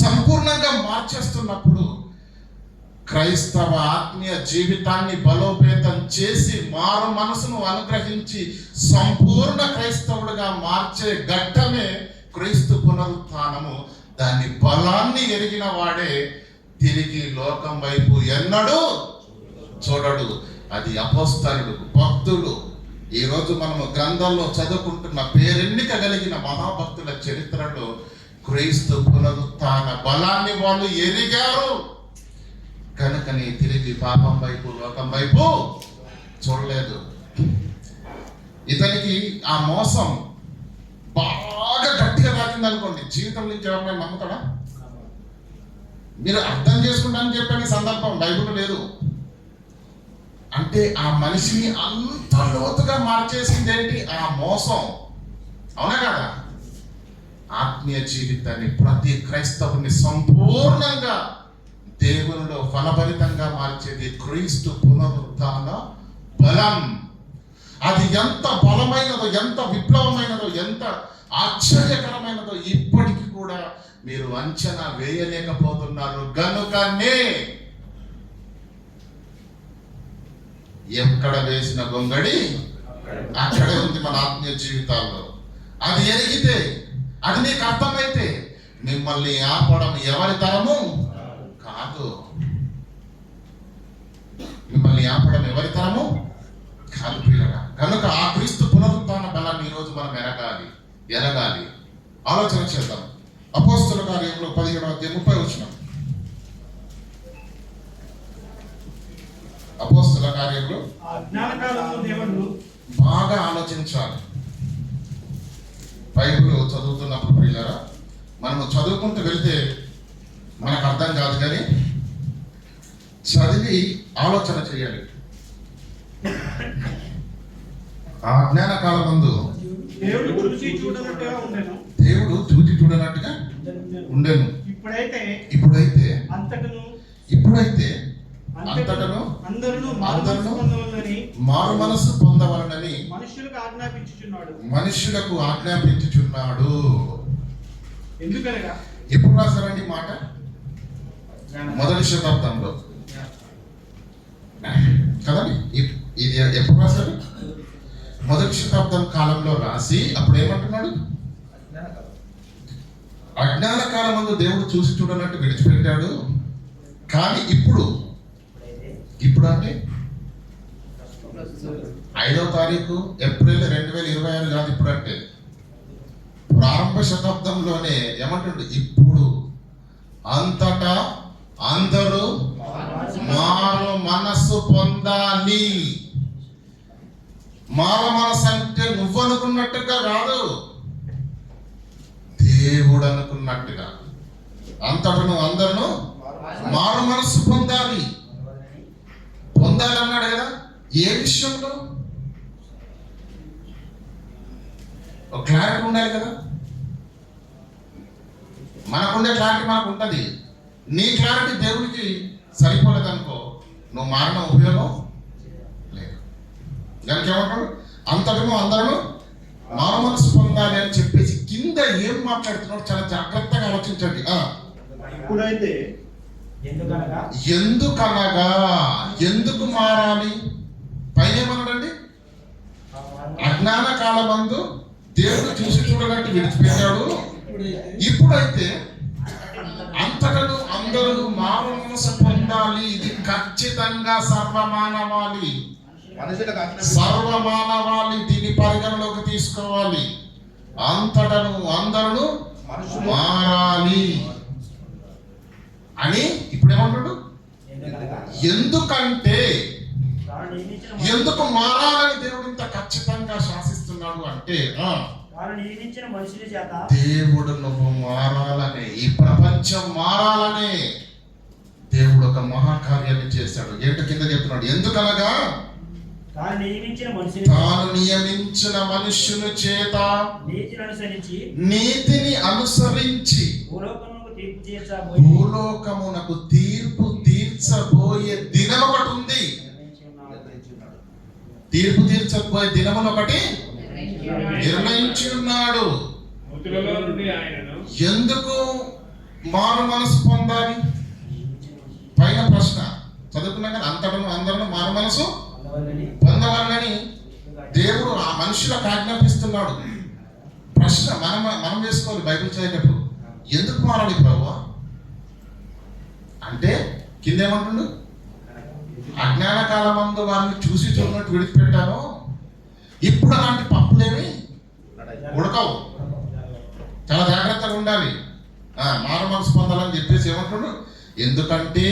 సంపూర్ణంగా మార్చేస్తున్నప్పుడు, క్రైస్తవ ఆత్మీయ జీవితాన్ని బలోపేతం చేసి మారు మనసును అనుగ్రహించి సంపూర్ణ క్రైస్తవుడిగా మార్చే ఘట్టమే క్రీస్తు పునరుత్థానము. దాని బలాన్ని ఎరిగిన వాడే తిరిగి లోకం వైపు ఎన్నడూ చూడడు. అది అపోస్తలుడు, భక్తులు. ఈరోజు మనము గ్రంథంలో చదువుకుంటున్న పేరెన్నిక కలిగిన మహాభక్తుల చరిత్రలో క్రీస్తు పునరుత్థాన బలాన్ని వాళ్ళు ఎరిగారు కనుకని తిరిగి పాపం వైపు, లోకం వైపు చూడలేదు. ఇతనికి ఆ మోసం బాగా గట్టిగా తాకింది అనుకోండి, జీవితం నుంచి ఎవరైనా నమ్ముతాడా? మీరు అర్థం చేసుకుంటానని చెప్పని సందర్భం బైబిల్ లేదు. అంటే ఆ మనిషిని అంత లోతుగా మార్చేసింది ఏంటి? ఆ మోసం. అవునా కదా? ఆత్మీయ జీవితాన్ని ప్రతి క్రైస్తవుని సంపూర్ణంగా దేవునిలో ఫలభరితంగా మార్చేది క్రీస్తు పునరుత్థాన బలం. అది ఎంత బలమైనదో, ఎంత విప్లవమైనదో, ఎంత ఆశ్చర్యకరమైనదో ఇప్పటికీ కూడా మీరు అంచనా వేయలేకపోతున్నారు. గనుకనే ఎక్కడ వేసిన గొంగడి అక్కడే ఉంది మన ఆత్మీయ జీవితాల్లో. అది ఎరిగితే, అది నీకు అర్థమైతే మిమ్మల్ని ఆపడం ఎవరి తరము కాదు. మిమ్మల్ని ఆపడం ఎవరి తరము ఎరగాలి. ఆలోచన చేద్దాం. అపోస్తల కార్యంలో 17:30 అపోస్తల కార్యంలో బాగా ఆలోచించాలి. బైబిల్ చదువుతున్నప్పుడు ప్రియులారా, మనము చదువుకుంటూ వెళ్తే మనకు అర్థం కాదు, కానీ చదివి ఆలోచన చేయాలి. ఆ జ్ఞాన కాలం ముందు దేవుడు చూసి చూడనట్టుగా ఉండెను. దేవుడు చూసి చూడనట్టుగా ఉండెను. ఇప్పుడైతే అంతటను అందరూ మారు మనస్సు పొందవలనని మనుషులకు ఆజ్ఞాపించుచున్నాడు. ఎందుకనగా ఎప్పుడు రాశారండి మాట? మొదటి శతాబ్దంలో కదండి. ఇది ఎప్పుడు రాశారు? మొదటి శతాబ్దం కాలంలో రాసి అప్పుడు ఏమంటున్నాడు? అజ్ఞాన కాలం ముందు దేవుడు చూసి చూడనట్టు విడిచిపెట్టాడు. కానీ ఇప్పుడు అంటే 5వ తారీఖు ఏప్రిల్ 2026 కాదు. ఇప్పుడు అంటే ప్రారంభ శతాబ్దంలోనే ఏమంటుండే, ఇప్పుడు అంతటా అందరూ మారు మనస్సు పొందాలి. మారు మనస్సు అంటే నువ్వు అనుకున్నట్టుగా కాదు, దేవుడు అనుకున్నట్టుగా. అంతటను అందరూ మారు మనస్సు పొందాలి అన్నాడు కదా. ఏ విషయంలో? ఒక క్లారిటీ ఉండాలి కదా. మనకుండే క్లారిటీ మనకు ఉంటుంది. నీ క్లారిటీ దేవుడికి సరిపోలేదనుకో, నువ్వు మారిన ఉపయోగం లేదు. దానికి ఏమంటాడు? అంతటను అందరూ మారు మనసు పొందాలి అని చెప్పేసి కింద ఏం మాట్లాడుతున్నాడు చాలా జాగ్రత్తగా ఆలోచించండి. ఇప్పుడైతే ఎందుకనగా ఎందుకు మారాలి? పైన ఏమన్నాడండి? అజ్ఞాన కాలమందు దేవుడు చూసి చూడనట్టు విడిచిపెట్టాడు. ఇప్పుడైతే అంతటను అందరూ మారు మనసు పొందాలి. ఇది ఖచ్చితంగా సర్వమానవాళి దీన్ని పరిగణలోకి తీసుకోవాలి. అంతటను అందరూ మారాలి అని ఇప్పుడు ఏమంటాడు? ఎందుకంటే ఎందుకు మారాలని దేవుడు ఇంత ఖచ్చితంగా శాసిస్తున్నాడు అంటే, దేవుడు నువ్వు మారాలనే, ఈ ప్రపంచం మారాలనే దేవుడు ఒక మహాకార్యాన్ని చేశాడు. ఏంటో కింద చెప్తున్నాడు. ఎందుకనగా తాను నియమించిన మనుష్యుని చేత నీతిని అనుసరించి భూలోకమునకు తీర్పు తీర్చబోయే దినం ఒకటి ఉంది. తీర్పు తీర్చబోయే దినమును ఒకటి నిర్ణయించి ఉన్నాడు. ఎందుకు మారు మనసు పొందాలి? పైన ప్రశ్న చదువుకున్నాం కదా. అంతటను అందరూ మారు మనసు పొందవాలని దేవుడు ఆ మనుషులకు ఆజ్ఞాపిస్తున్నాడు. ప్రశ్న మనం వేసుకోవాలి బైబిల్ చదివేటప్పుడు. ఎందుకు మారాలి ప్రభువా అంటే కింద ఏమంటుండు? అజ్ఞాన కాలమందు వారిని చూసి చూడనట్టు విడిచిపెట్టాను. ఇప్పుడు అలాంటి పప్పులేమి ఉడకవు. చాలా జాగ్రత్తగా ఉండాలి. మారు మనసు పొందాలని చెప్పేసి ఏమంటుండు? ఎందుకంటే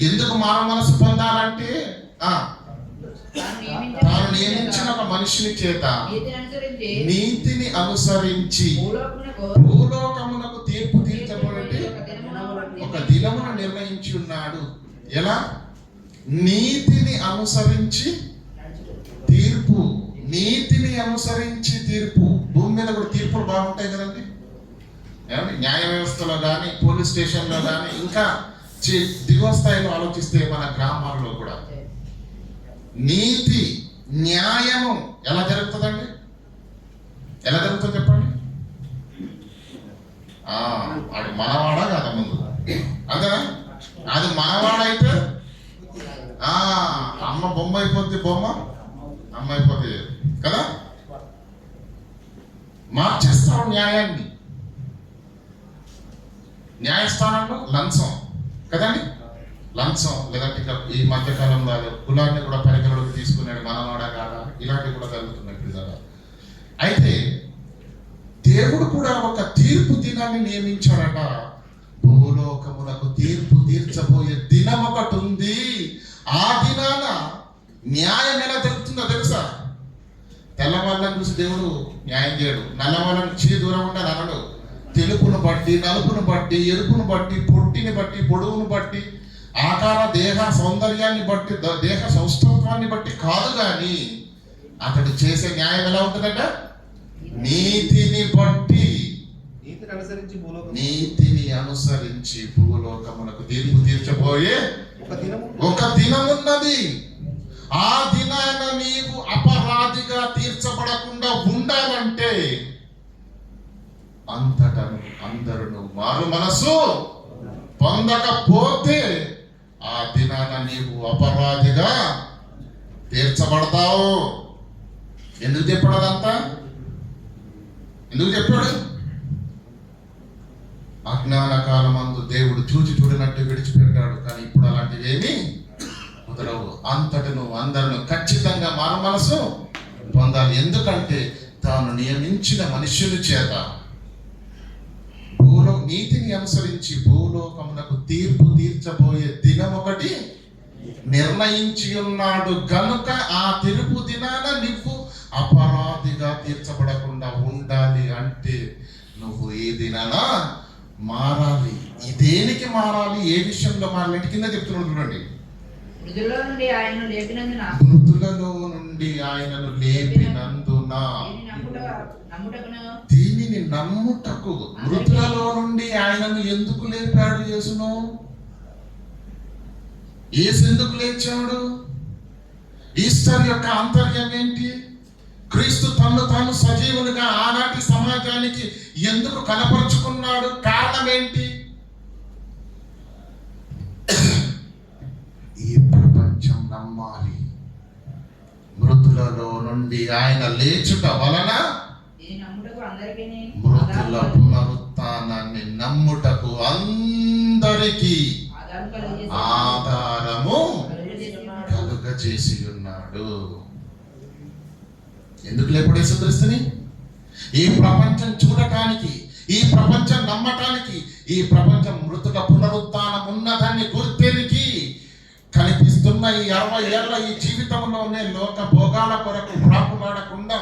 ఎందుకు మారు మనసు పొందాలంటే తాను నియమించిన ఒక మనిషిని చేత నీతిని అనుసరించి భూలోకమునకు తీర్పు తీర్చబడి ఒక దినమును నిర్ణయించి ఉన్నాడు. ఎలా? నీతిని అనుసరించి తీర్పు. నీతిని అనుసరించి తీర్పు. భూమి మీద కూడా తీర్పులు బాగుంటాయి కదండి. ఏమంటే న్యాయ వ్యవస్థలో కానీ, పోలీస్ స్టేషన్లో కానీ, ఇంకా దిగువ స్థాయిలో ఆలోచిస్తే మన గ్రామాల్లో కూడా నీతి న్యాయము ఎలా జరుగుతుందండి? ఎలా జరుగుతుంది చెప్పండి? అది మనవాడా కాదా ముందు? అంతేనా? అది మనవాడైతే అమ్మ బొమ్మ అయిపోద్ది, అమ్మ అయిపోద్ది కదా. మార్చేస్తాం న్యాయాన్ని. న్యాయస్థానంలో లంచం కదండి. లంచం లేదంటే ఈ మధ్యకాలంలో కులాన్ని కూడా పరిగణలోకి తీసుకున్నాడు. మనవాడా కాదా? ఇలాంటివి కూడా జరుగుతున్నాయి. అయితే దేవుడు కూడా ఒక తీర్పు దినాన్ని నియమించాడట. భూలోకమునకు తీర్పు తీర్చబోయే దినం ఒకటి ఉంది. ఆ దినాన న్యాయం ఎలా జరుగుతుందో తెలుసా? తెల్లవాళ్ళని చూసి దేవుడు న్యాయం చేయడు. నల్లవాళ్ళని దూరం ఉండాలి అనడు. తెలుపును బట్టి, నలుపును బట్టి, ఎరుపును బట్టి, పొట్టిని బట్టి, పొడవును బట్టి, ఆకార దేహ సౌందర్యాన్ని బట్టి, దేహ సౌష్ఠవాన్ని బట్టి కాదు. కానీ అతడు చేసే న్యాయం ఎలా ఉంటుందట? నీతిని బట్టి, నీతిని అనుసరించి భూలోకమునకు తీర్పు తీర్చబోయే ఒక దినమున్నది. ఆ దినాన నీవు అపరాధిగా తీర్చబడకుండా ఉండాలంటే అంతటను అందరూ మారు మనసు పొందకపోతే ఆ దినాన నీవు అపరాధిగా తీర్చబడతావు. ఎందుకు చెప్పాడు అదంతా? ఎందుకు చెప్పాడు? అజ్ఞాన కాలమందు దేవుడు చూచి చూడనట్టు విడిచిపెట్టాడు. కానీ ఇప్పుడు అలాంటివేమీ కుదరవు. అంతటను అందరూ ఖచ్చితంగా మారు మనసు పొందాలి. ఎందుకంటే తాను నియమించిన మనుష్యుని చేత నీతిని అనుసరించి భూలోకమునకు తీర్పు తీర్చబోయే దినం ఒకటి నిర్ణయించి ఉన్నాడు. గనుక ఆ తీర్పు దినాన నువ్వు అపరాధిగా తీర్చబడకుండా ఉండాలి అంటే నువ్వు ఈ దినాన మారాలి. దేనికి మారాలి? ఏ విషయంలో మారాలి? కింద చెప్తున్నాడు చూడండి. మృతులలో నుండి ఆయనను లేపినందున దీనిని నమ్ముటకు. మృతులలో నుండి ఆయనను ఎందుకు లేపాడు యేసును? యేసు ఎందుకు లేచాడు? ఈస్టర్ యొక్క ఆంతర్యం ఏంటి? క్రీస్తు తను తాను సజీవునిగా ఆనాటి సమాజానికి ఎందుకు కనపరుచుకున్నాడు? కారణం ఏంటి? ఈ ప్రపంచం నమ్మాలి. మృతులలో నుండి ఆయన లేచుట వలన మృతుల పునరుత్థానాన్ని నమ్ముటకు అందరికీ ఆధారము కలుగజేసి ఉన్నాడు. ఎందుకు లేపడే సుదృష్టిని? ఈ ప్రపంచం చూడటానికి, ఈ ప్రపంచం నమ్మటానికి, ఈ ప్రపంచం మృతుల పునరుత్థానం ఉన్నదాన్ని గుర్తెరిగి కనిపిస్తున్న ఈ 60 ఏళ్ల ఈ జీవితంలోనే లోక భోగాల కొరకు ప్రాకులాడకుండా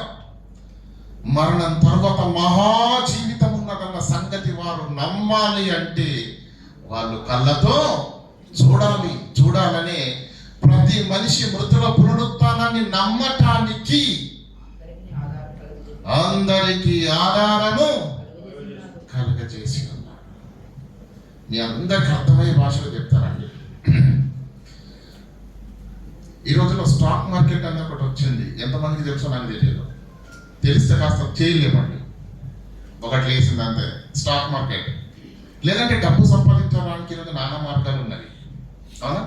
మరణం తర్వాత మహా జీవితం ఉన్నదన్న సంగతి వారు నమ్మాలి అంటే వాళ్ళు కళ్ళతో చూడాలనే ప్రతి మనిషి మృతుల పునరుత్థానాన్ని నమ్మటానికి అందరికీ ఆధారము కలుగజేసి ఉన్నారు. మీ అందరికి అర్థమయ్యే భాషలో చెప్తానండి. ఈ రోజులో స్టాక్ మార్కెట్ అనే ఒకటి వచ్చింది. ఎంతమందికి తెలుసో నాకు తెలియదు. తెలిస్తే కాస్త చేయలేమండి. ఒకటి లేసింది అంతే, స్టాక్ మార్కెట్. లేదంటే డబ్బు సంపాదించడానికి ఈరోజు నానా మార్గాలు ఉన్నాయి. అవునా?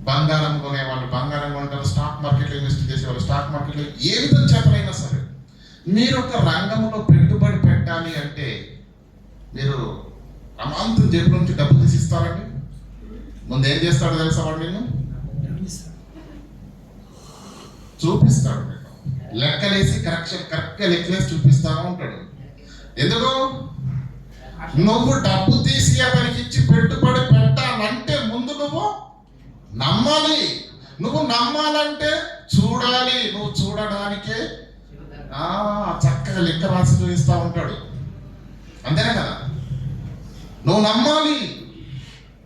బంగారం కొనేవాళ్ళు బంగారం కొంటారు, స్టాక్ మార్కెట్లో ఇన్వెస్ట్ చేసేవాళ్ళు స్టాక్ మార్కెట్లో. ఏ విధంగా చేతనైనా సరే మీరు ఒక రంగంలో పెట్టుబడి పెట్టాలి అంటే మీరు అమాంతం జేబు నుంచి డబ్బు తీసిస్తారండి. ముందు ఏం చేస్తాడో తెలుసా? వాడు నేను చూపిస్తాడు. లెక్కలేసి కరెక్ట్గా లెక్కలేసి చూపిస్తా ఉంటాడు. ఎందుకు? నువ్వు డబ్బు తీసి అతనికి ఇచ్చి పెట్టుబడి పెట్టాలంటే ముందు నువ్వు నమ్మాలి. నువ్వు నమ్మాలంటే చూడాలి. నువ్వు చూడడానికే చక్కగా లెక్క రాసి చూపిస్తా ఉంటాడు. అంతేనే కదా? నువ్వు నమ్మాలి.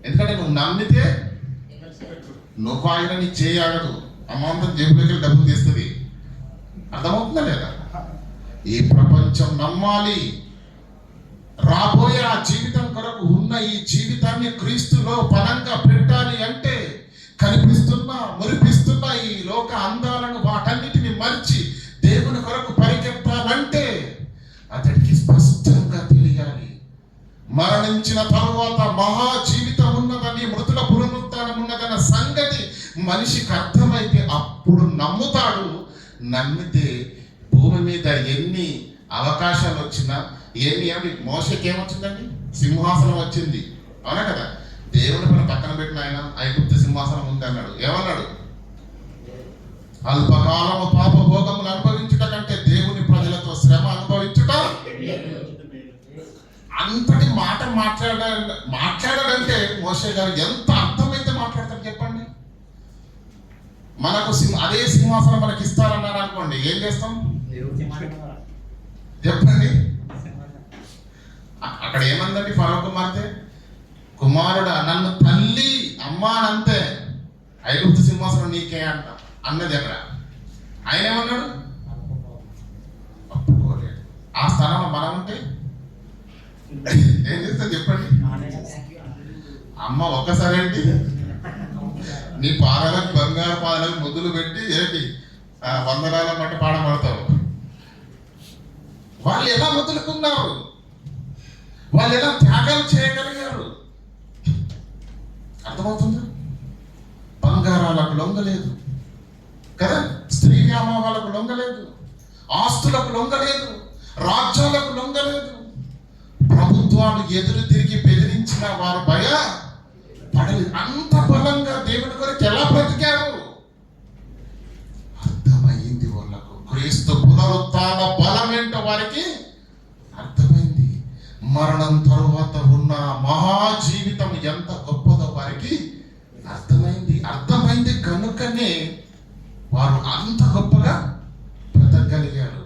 ఎందుకంటే నువ్వు నమ్మితే నువ్వు ఆయన నీ చేయగలదు. అమాంతం జేబులోకి డబ్బులు తీస్తుంది. అర్థమవుతుందా లేదా? ఈ ప్రపంచం నమ్మాలి. రాబోయే ఆ జీవితం కొరకు ఉన్న ఈ జీవితాన్ని క్రీస్తులో బలంగా పెట్టాలి అంటే కనిపిస్తున్న మురిపిస్తున్న ఈ లోక అందాలను వాటన్నిటిని మరిచి దేవుని కొరకు పరిగెత్తాలంటే అతడికి స్పష్టంగా తెలియాలి. మరణించిన తరువాత మహా జీవితం ఉన్నదని, మృతుల పునరుత్థానం ఉన్నదన్న సంగతి మనిషికి అర్థమైతే అప్పుడు నమ్ముతాడు. నమ్మితే భూమి మీద ఎన్ని అవకాశాలు వచ్చినా ఏమి మోషకి ఏమొచ్చిందండి? సింహాసనం వచ్చింది. అవునా కదా? దేవుని పైన పక్కన పెట్టిన ఆయన ఐగుప్తు సింహాసనం ఉంది అన్నాడు. ఏమన్నాడు? అల్పకాలము పాప భోగములు అనుభవించుట కంటే దేవుని ప్రజలతో శ్రమ అనుభవించుట అంతటి మాట మాట్లాడాడంటే మోషే గారు ఎంత అర్థమైతే మాట్లాడతారు చెప్పండి. మనకు అదే సింహాసనం మనకి ఇస్తారన్నారు అనుకోండి, ఏం చేస్తాం చెప్పండి. అక్కడ ఏమందండి ఫరో కుమార్తె, కుమారుడా నన్ను తల్లి అమ్మా అంతే, ఐగుప్తు సింహాసనం నీకే అంట అన్నది. అక్కడ ఆయన ఏమన్నాడు, ఒప్పుకోలేదు. ఆ స్థానంలో మనం ఉంటే ఏం చేస్తా చెప్పండి. అమ్మ ఒక్కసారి ఏంటి నీ పాదాలకు బంగారు పాదాలకు ముద్దులు పెట్టి ఏంటి వందనాల మట్ట పాడబడతావు. వాళ్ళు ఎలా వదులుకున్నారు, వాళ్ళు ఎలా త్యాగాలు చేయగలిగారు అర్థమవుతుందా? బంగారాలకు లొంగలేదు కదా, స్త్రీ వ్యామోహాలకు లొంగలేదు, ఆస్తులకు లొంగలేదు, రాజ్యాలకు లొంగలేదు. ప్రభుత్వాలు ఎదురు తిరిగి బెదిరించిన వారు పడలేదు. అంత బలంగా దేవుని కొరకు ఎలా బ్రతికారు అర్థమైంది వాళ్ళకు. క్రీస్తు పునరుత్థాన బలం ఏంటో వారికి అర్థమైంది. మరణం తరువాత ఉన్న మహా జీవితం ఎంత గొప్పదో వారికి అర్థమైంది కనుకనే వారు అంత గొప్పగా బ్రతకగలిగారు.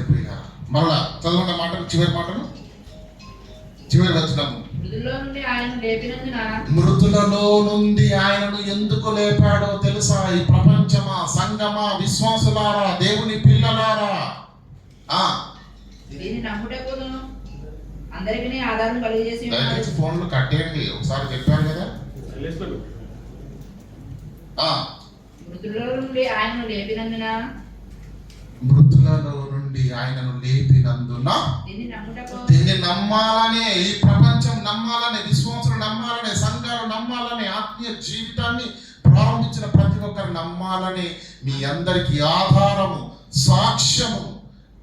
ప్రియులారా, మరలా చదవండి మాటలు, చివరి వచనం. మృతులలో నుండి ఆయనను ఎందుకు లేపాడో తెలుసా? ఈ ప్రపంచమా, సంగమా, విశ్వాసులారా, దేవుని పిల్లలారా, దీన్ని నమ్ముటకును అందరికీ ఆధారం కలిగజేసి దయచేసి ఫోన్లు కట్టేయండి. ఒకసారి చెప్పారు కదా, మృతులలో నుండి ఆయనను లేపినందున దీన్ని నమ్మాలనే, ఈ ప్రపంచం నమ్మాలనే, విశ్వాసులు నమ్మాలనే, సంఘాలు నమ్మాలనే, ఆత్మీయ జీవితాన్ని ప్రారంభించిన ప్రతి ఒక్కరు నమ్మాలనే మీ అందరికీ ఆధారము, సాక్ష్యము,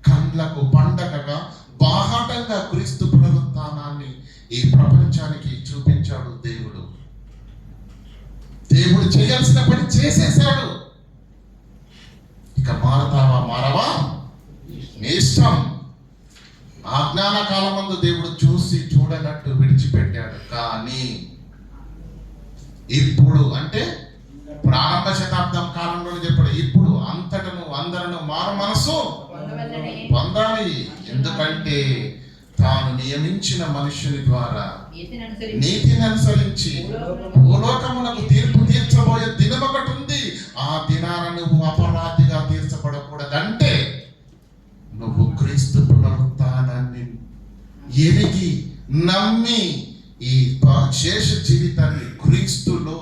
కండ్లకు పండగగా బాహాటంగా క్రీస్తు పునరుత్థానాన్ని ఈ ప్రపంచానికి చూపించాడు దేవుడు. చేయాల్సిన పని చేసేశాడు. ఇక మారతావా మారవా నీ ఇష్టం. ఆజ్ఞాన కాలమందు దేవుడు చూసి చూడనట్టు విడిచిపెట్టాడు. కానీ ఇప్పుడు అంటే ప్రారంభ శతాబ్దం కాలంలో చెప్పాడు, ఇప్పుడు అంతటను అందరను మారు మనసు పొందాలి. ఎందుకంటే తాను నియమించిన మనుషుని ద్వారా నీతిని అనుసరించి భూలోకమునకు తీర్పు తీర్చబోయే దినం ఒకటి ఉంది. ఆ దినాన నువ్వు అపరాధిగా తీర్చబడకూడదంటే నువ్వు క్రీస్తు పునరుత్థానాన్ని ఎరిగి నమ్మి ఈ శేష జీవితాన్ని క్రీస్తులో,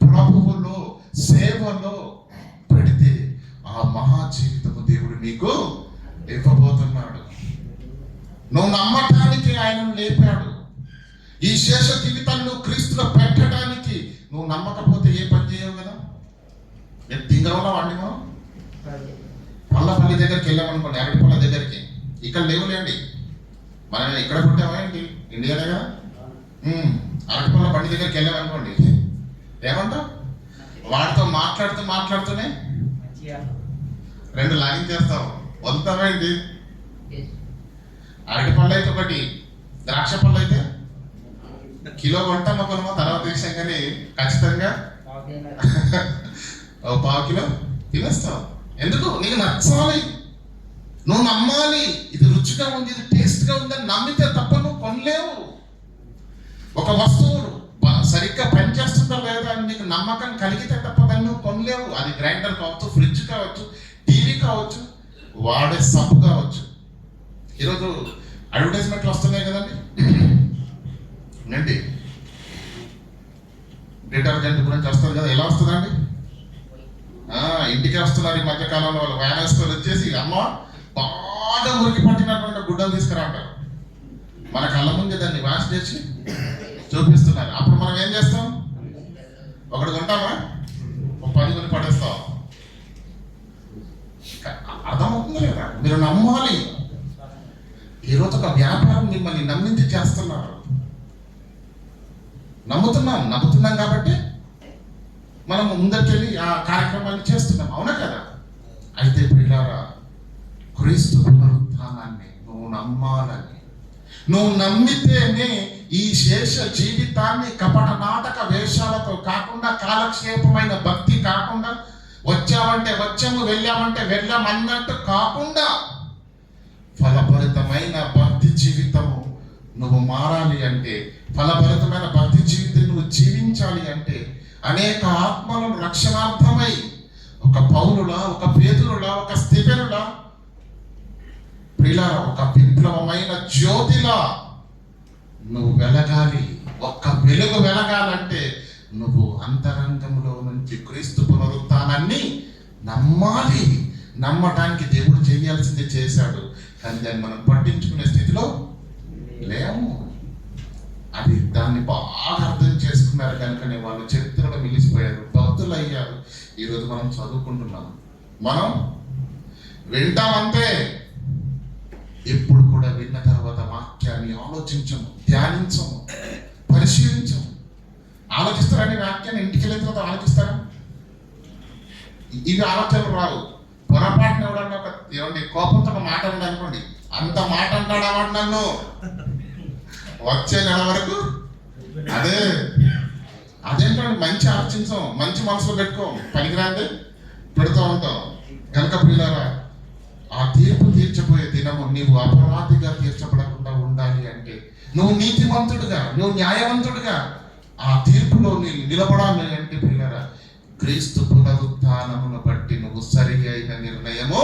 ప్రభువులో, సేవలో పెడితే ఆ మహా జీవితము దేవుడు నీకు ఇవ్వబోతున్నాడు. నువ్వు నమ్మటానికి ఆయనను లేపాడు. ఈ శేష జీవితాన్ని క్రీస్తులో పెట్టడానికి నువ్వు నమ్మకపోతే ఏ పని చేయవు కదా. నేను దింగరంలో వాడిమో పల్లపల్లి దగ్గరికి వెళ్ళామనుకోండి, అరటిపల్ల దగ్గరికి, ఇక్కడ లేవులేండి, మనం ఇక్కడ పుట్టామా ఏంటి, ఇండియానే కదా. అరటిపల్ల బండి దగ్గరికి వెళ్ళామనుకోండి, ఏమంటావు? వాడితో మాట్లాడుతూనే 2 లాగింగ్ చేస్తావు, వదులుతావేంటి? అరటి పళ్ళు అయితే ఒకటి, ద్రాక్ష పళ్ళు అయితే కిలో కొంటామా కొనమో తర్వాత విషయం, కానీ ఖచ్చితంగా 1/4 కిలో తినేస్తావు. ఎందుకు? నీకు నచ్చాలి, నువ్వు నమ్మాలి. ఇది రుచిగా ఉంది, ఇది టేస్ట్గా ఉందని నమ్మితే తప్ప నువ్వు కొనలేవు. ఒక వస్తువు సరిగ్గా పనిచేస్తుందా లేదా అని నీకు నమ్మకం కలిగితే తప్ప దాన్ని నువ్వు కొనలేవు. అది గ్రైండర్ కావచ్చు, ఫ్రిడ్జ్ కావచ్చు, టీవీ కావచ్చు, వాడే సబ్బు కావచ్చు. ఈరోజు అడ్వర్టైజ్మెంట్లు వస్తున్నాయి కదండి, ఏంటి డిటర్జెంట్ గురించి వస్తుంది కదా. ఎలా వస్తుందండి? ఇంటికి వస్తున్నారు ఈ మధ్యకాలంలో. వాళ్ళు వ్యానస్టోలు వచ్చేసి అమ్మ బాగా మురికి పట్టినటువంటి గుడ్డలు తీసుకురాంటారు. మన కళ్ళ ముందే దాన్ని వాష్ చేసి చూపిస్తున్నారు. అప్పుడు మనం ఏం చేస్తాం? ఒకటి కొంటామా, 10 కొని పడేస్తాం. అర్థమవుతుంది లేదా? మీరు నమ్మాలి. ఈరోజు ఒక వ్యాపారం మిమ్మల్ని నమ్మించి చేస్తున్నారు. నమ్ముతున్నాం కాబట్టి మనం ముందరికెళ్ళి ఆ కార్యక్రమాన్ని చేస్తున్నాం, అవునా కదా? అయితే ప్రియులారా, క్రీస్తు పునరుత్థానాన్ని నువ్వు నువ్వు నమ్మాలని. నువ్వు నమ్మితేనే ఈ శేష జీవితాన్ని కపట నాటక వేషాలతో కాకుండా, కాలక్షేపమైన భక్తి కాకుండా, వచ్చామంటే వచ్చాము, వెళ్ళామంటే వెళ్ళామన్నట్టు కాకుండా ఫలభరితమైన భక్తి జీవితము నువ్వు మారాలి అంటే, ఫలభరితమైన భక్తి జీవితం నువ్వు జీవించాలి అంటే, అనేక ఆత్మలను రక్షణార్థమై ఒక పౌలులా, ఒక పేతురులా, ఒక స్తెఫెనులా, ప్రియులారా, ఒక విప్లవమైన జ్యోతిలా నువ్వు వెలగాలి. ఒక్క వెలుగు వెలగాలంటే నువ్వు అంతరంగంలో నుంచి క్రీస్తు పునరుత్థానాన్ని నమ్మాలి. నమ్మటానికి దేవుడు చేయాల్సింది చేశాడు, కానీ దాన్ని మనం పట్టించుకునే స్థితిలో లేము. అది దాన్ని బాగా అర్థం చేసుకున్నారు కనుకనే వాళ్ళు చరిత్రలో మిలిసిపోయారు, భక్తులు అయ్యారు. ఈరోజు మనం చదువుకుంటున్నాం, మనం వింటామంతే. ఎప్పుడు కూడా విన్న తర్వాత వాక్యాన్ని ఆలోచించము, ధ్యానించము, పరిశీలించము. ఆలోచిస్తారని వాక్యాన్ని ఇంటికి వెళ్ళిన తర్వాత ఆలోచిస్తారా? ఇవి ఆలోచనలు రావు. పొరపాటున ఎవడన్నా ఏమండి కోపంతో ఒక మాట ఉంది అనుకోండి, అంత మాట అంటాడా వాడు నన్ను వచ్చే నెల వరకు అదేంటంటే మంచి ఆలోచించాం, మంచి మనసులో పెట్టుకోం, పనికిరాంటే పెడుతూ ఉంటాం. కనుక ప్రియులారా, ఆ తీర్పు తీర్చబోయే దినము నీవు అపరాధిగా తీర్చబడకుండా ఉండాలి అంటే, నువ్వు నీతిమంతుడుగా, నువ్వు న్యాయవంతుడుగా ఆ తీర్పులో నీవు నిలబడాలి అంటే ప్రియులారా, క్రీస్తు పునరుత్థానమును బట్టి నువ్వు సరి అయిన నిర్ణయము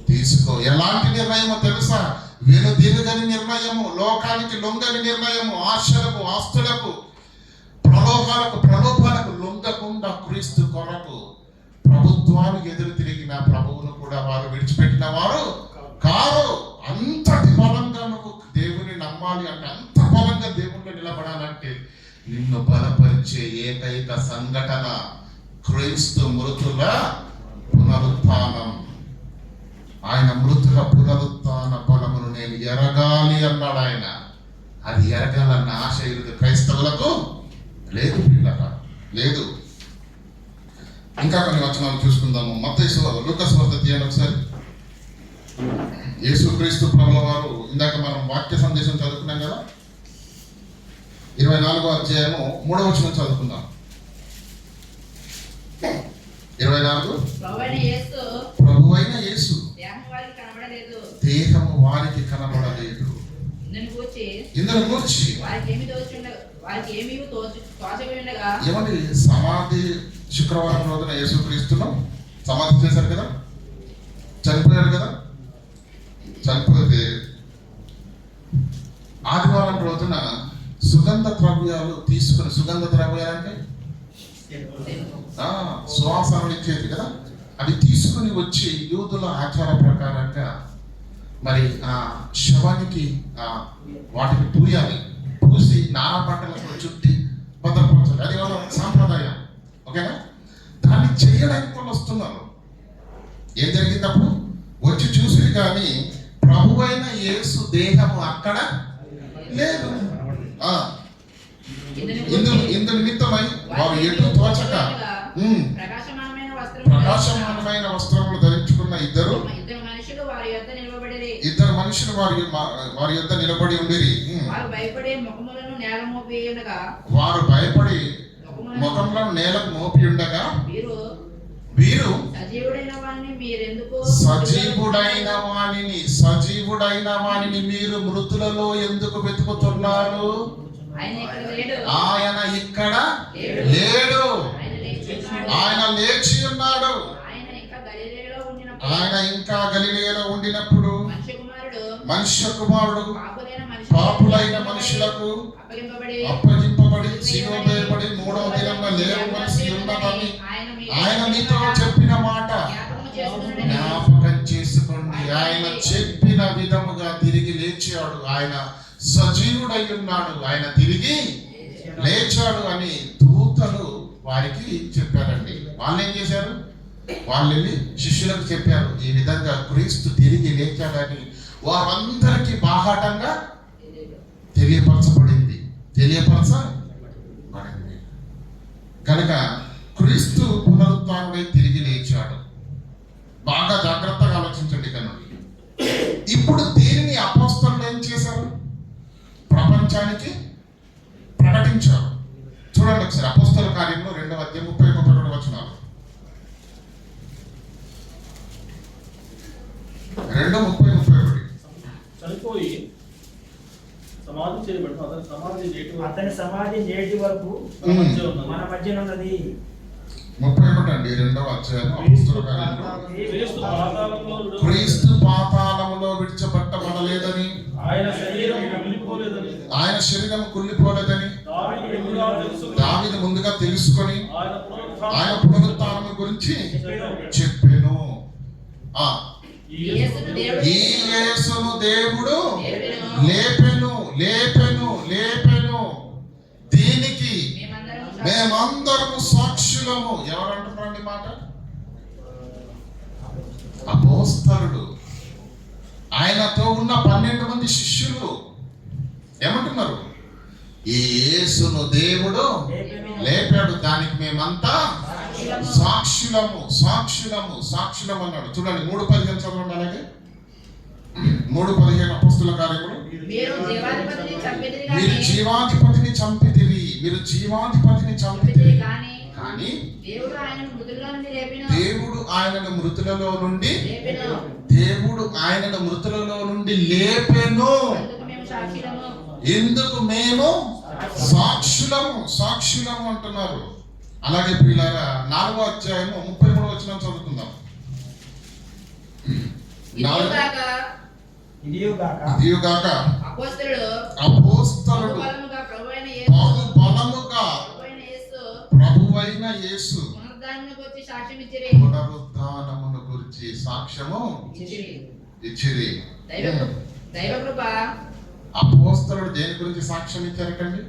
తీసుకో. ఎలాంటి నిర్ణయమో తెలుసా? వెనుదిరుగని నిర్ణయము, లోకానికి లొంగని నిర్ణయము, ఆశలకు, ఆస్తులకు, ప్రలోభాలకు లొంగకుండా క్రీస్తు కొరకు ప్రభుత్వానికి ఎదురు తిరిగిన ప్రభువును కూడా వారు విడిచిపెట్టిన వారు కారు. అంతటి బలంగా నువ్వు దేవుని నమ్మాలి అంటే, అంత బలంగా దేవుణ్ణి నిలబడాలంటే నిన్ను బలపరిచే ఏకైక సంఘటన క్రీస్తు మృతుల పునరుత్థానం. ఆయన మృతుల పునరుత్థాన బలమును నేను ఎరగాలి అన్నాడు ఆయన. అది ఎరగాలన్న ఆశ ఈరోజు క్రైస్తవులకు లేదు, పిల్లగా లేదు. ఇంకా కొన్ని వచనాలు చూసుకుందాము. మత్తయి లూకాసు వార్త తీయండి ఒకసారి. యేసుక్రీస్తు ప్రభుల వారు ఇందాక మనం వాక్య సందేశం చదువుకున్నాం కదా, 24వ అధ్యాయము 3వ వచనం చదువుకుందాం. 24. ప్రభువైన యేసు దేహము వారికి కనబడలేదు. ఇందును గూర్చి ఏమండి, సమాధి శుక్రవారం రోజున యేసుక్రీస్తును సమాధి చేశారు కదా, చనిపోయారు కదా. చనిపోతే ఆదివారం రోజున సుగంధ ద్రవ్యాలు తీసుకుని, సుగంధ ద్రవ్యాలు అంటే సువాసనలు ఇచ్చేది కదా, అవి తీసుకుని వచ్చి యూదుల ఆచార ప్రకారంగా మరి ఆ శవానికి వాటిని పూయాలి. పూసి నానా బట్టలతో చుట్టి భద్రపరచాలి. అది వాళ్ళ సాంప్రదాయం. ఓకేనా? దాన్ని చేయడానికి వాళ్ళు వస్తున్నారు. ఏం జరిగిందప్పుడు? వచ్చి చూసి కానీ ప్రభువైన యేసు దేహము అక్కడ లేదు. ఇందు నిమిత్తమై వారు ఎటు తోచక ప్రకాశమానమైన వస్త్రములు ధరించుకున్న ఇద్దరు మనుషులు వారి యొద్ద నిలబడి ఉండిరి. వారు భయపడి ముఖంలో నేలకు మోపి ఉండగా వీరు సజీవుడైన వానిని మీరు మృతులలో ఎందుకు వెతుకుతున్నారు? ఆయన ఇక్కడ లేడు, ఆయన లేచి ఉన్నాడు. ఆయన ఇంకా గలిలయలో ఉండినప్పుడు మనుష్య కుమారుడు పాపులైన మనుషులకు అప్పగింపబడి శిలువవేయబడి 3వ దినమున లేవవలసి ఉన్నదని ఆయన మీతో చెప్పిన మాట జ్ఞాపకం చేసుకోండి. ఆయన చెప్పిన విధముగా తిరిగి లేచాడు. ఆయన సజీవుడై ఉన్నాడు, ఆయన తిరిగి లేచాడు అని దూతలు వారికి చెప్పారండి. వాళ్ళు ఏం చేశారు? వాళ్ళు వెళ్ళి శిష్యులకు చెప్పారు, ఈ విధంగా క్రీస్తు తిరిగి లేచాడని. వారందరికీ బాహాటంగా తెలియపరచబడింది. కనుక క్రీస్తు పునరుత్థానుడై తిరిగి లేచాడు. బాగా జాగ్రత్తగా ఆలోచించండి. కనుక ఇప్పుడు దీనిని 2:30-31 2:30-31 చనిపోయి సమాధి చేయబడి అతని సమాధి నేటి వరకు మన మధ్య ఉన్నది. 31 అండి 2వ అధ్యాయం అపోస్తలుల కార్యములు. క్రీస్తు పాతాళములో విడిచిపెట్టబడలేదని, ఆయన శరీరం కుళ్ళిపోలేదని, దావీదు ముందుగా తెలుసుకొని ఆయన పునరుత్థానము గురించి చెప్పెను. ఈ యేసును దేవుడు లేపెను. దీనికి మేమందరము సాక్షులము. ఎవరు అంటున్నారండి మాట? అపోస్తలుడు. ఆయనతో ఉన్న 12 మంది శిష్యులు ఏమంటున్నారు? ఈ యేసును దేవుడు లేపాడు, దానికి మేమంతా సాక్షులము అన్నాడు. చూడండి 3:15 చదవండి. అలాగే 3:15 అపోస్తలుల కార్యములు. మీరు జీవాధిపతిని చంపితిరి కానీ దేవుడు ఆయనను మృతులలో నుండి లేపెను. ఎందుకు మేము సాక్షులము అంటున్నారు. అలాగే ప్రియులారా 4వ అధ్యాయము 33 వచనం చదువుకుందాం. ఇదియుగాక అపోస్తలుడు బలముగా ప్రభువైన యేసు పునరుత్థానమును గురించి సాక్ష్యము ఇచ్చిరి. అపోస్తలుడు దేని గురించి సాక్ష్యం ఇచ్చారటండి?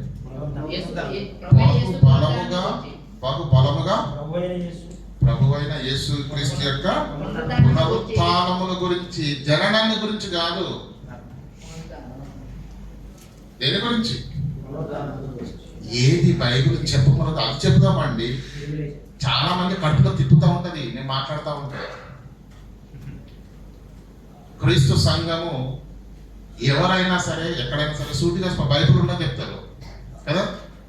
బహు బలముగా ప్రభువైన యేసు క్రీస్తు యొక్క పునరుత్థానమును గురించి, జననాన్ని గురించి కాదు. దేని గురించి? ఏది బైబిల్ చెప్పమన్నది అది చెప్తామండి. చాలా మంది కట్టులో తిప్పుతూ ఉంటది నేను మాట్లాడుతూ ఉంటాను. క్రీస్తు సంఘము ఎవరైనా సరే ఎక్కడైనా సరే సూటిగా బైబిల్ ఉన్నా చెప్తారు కదా.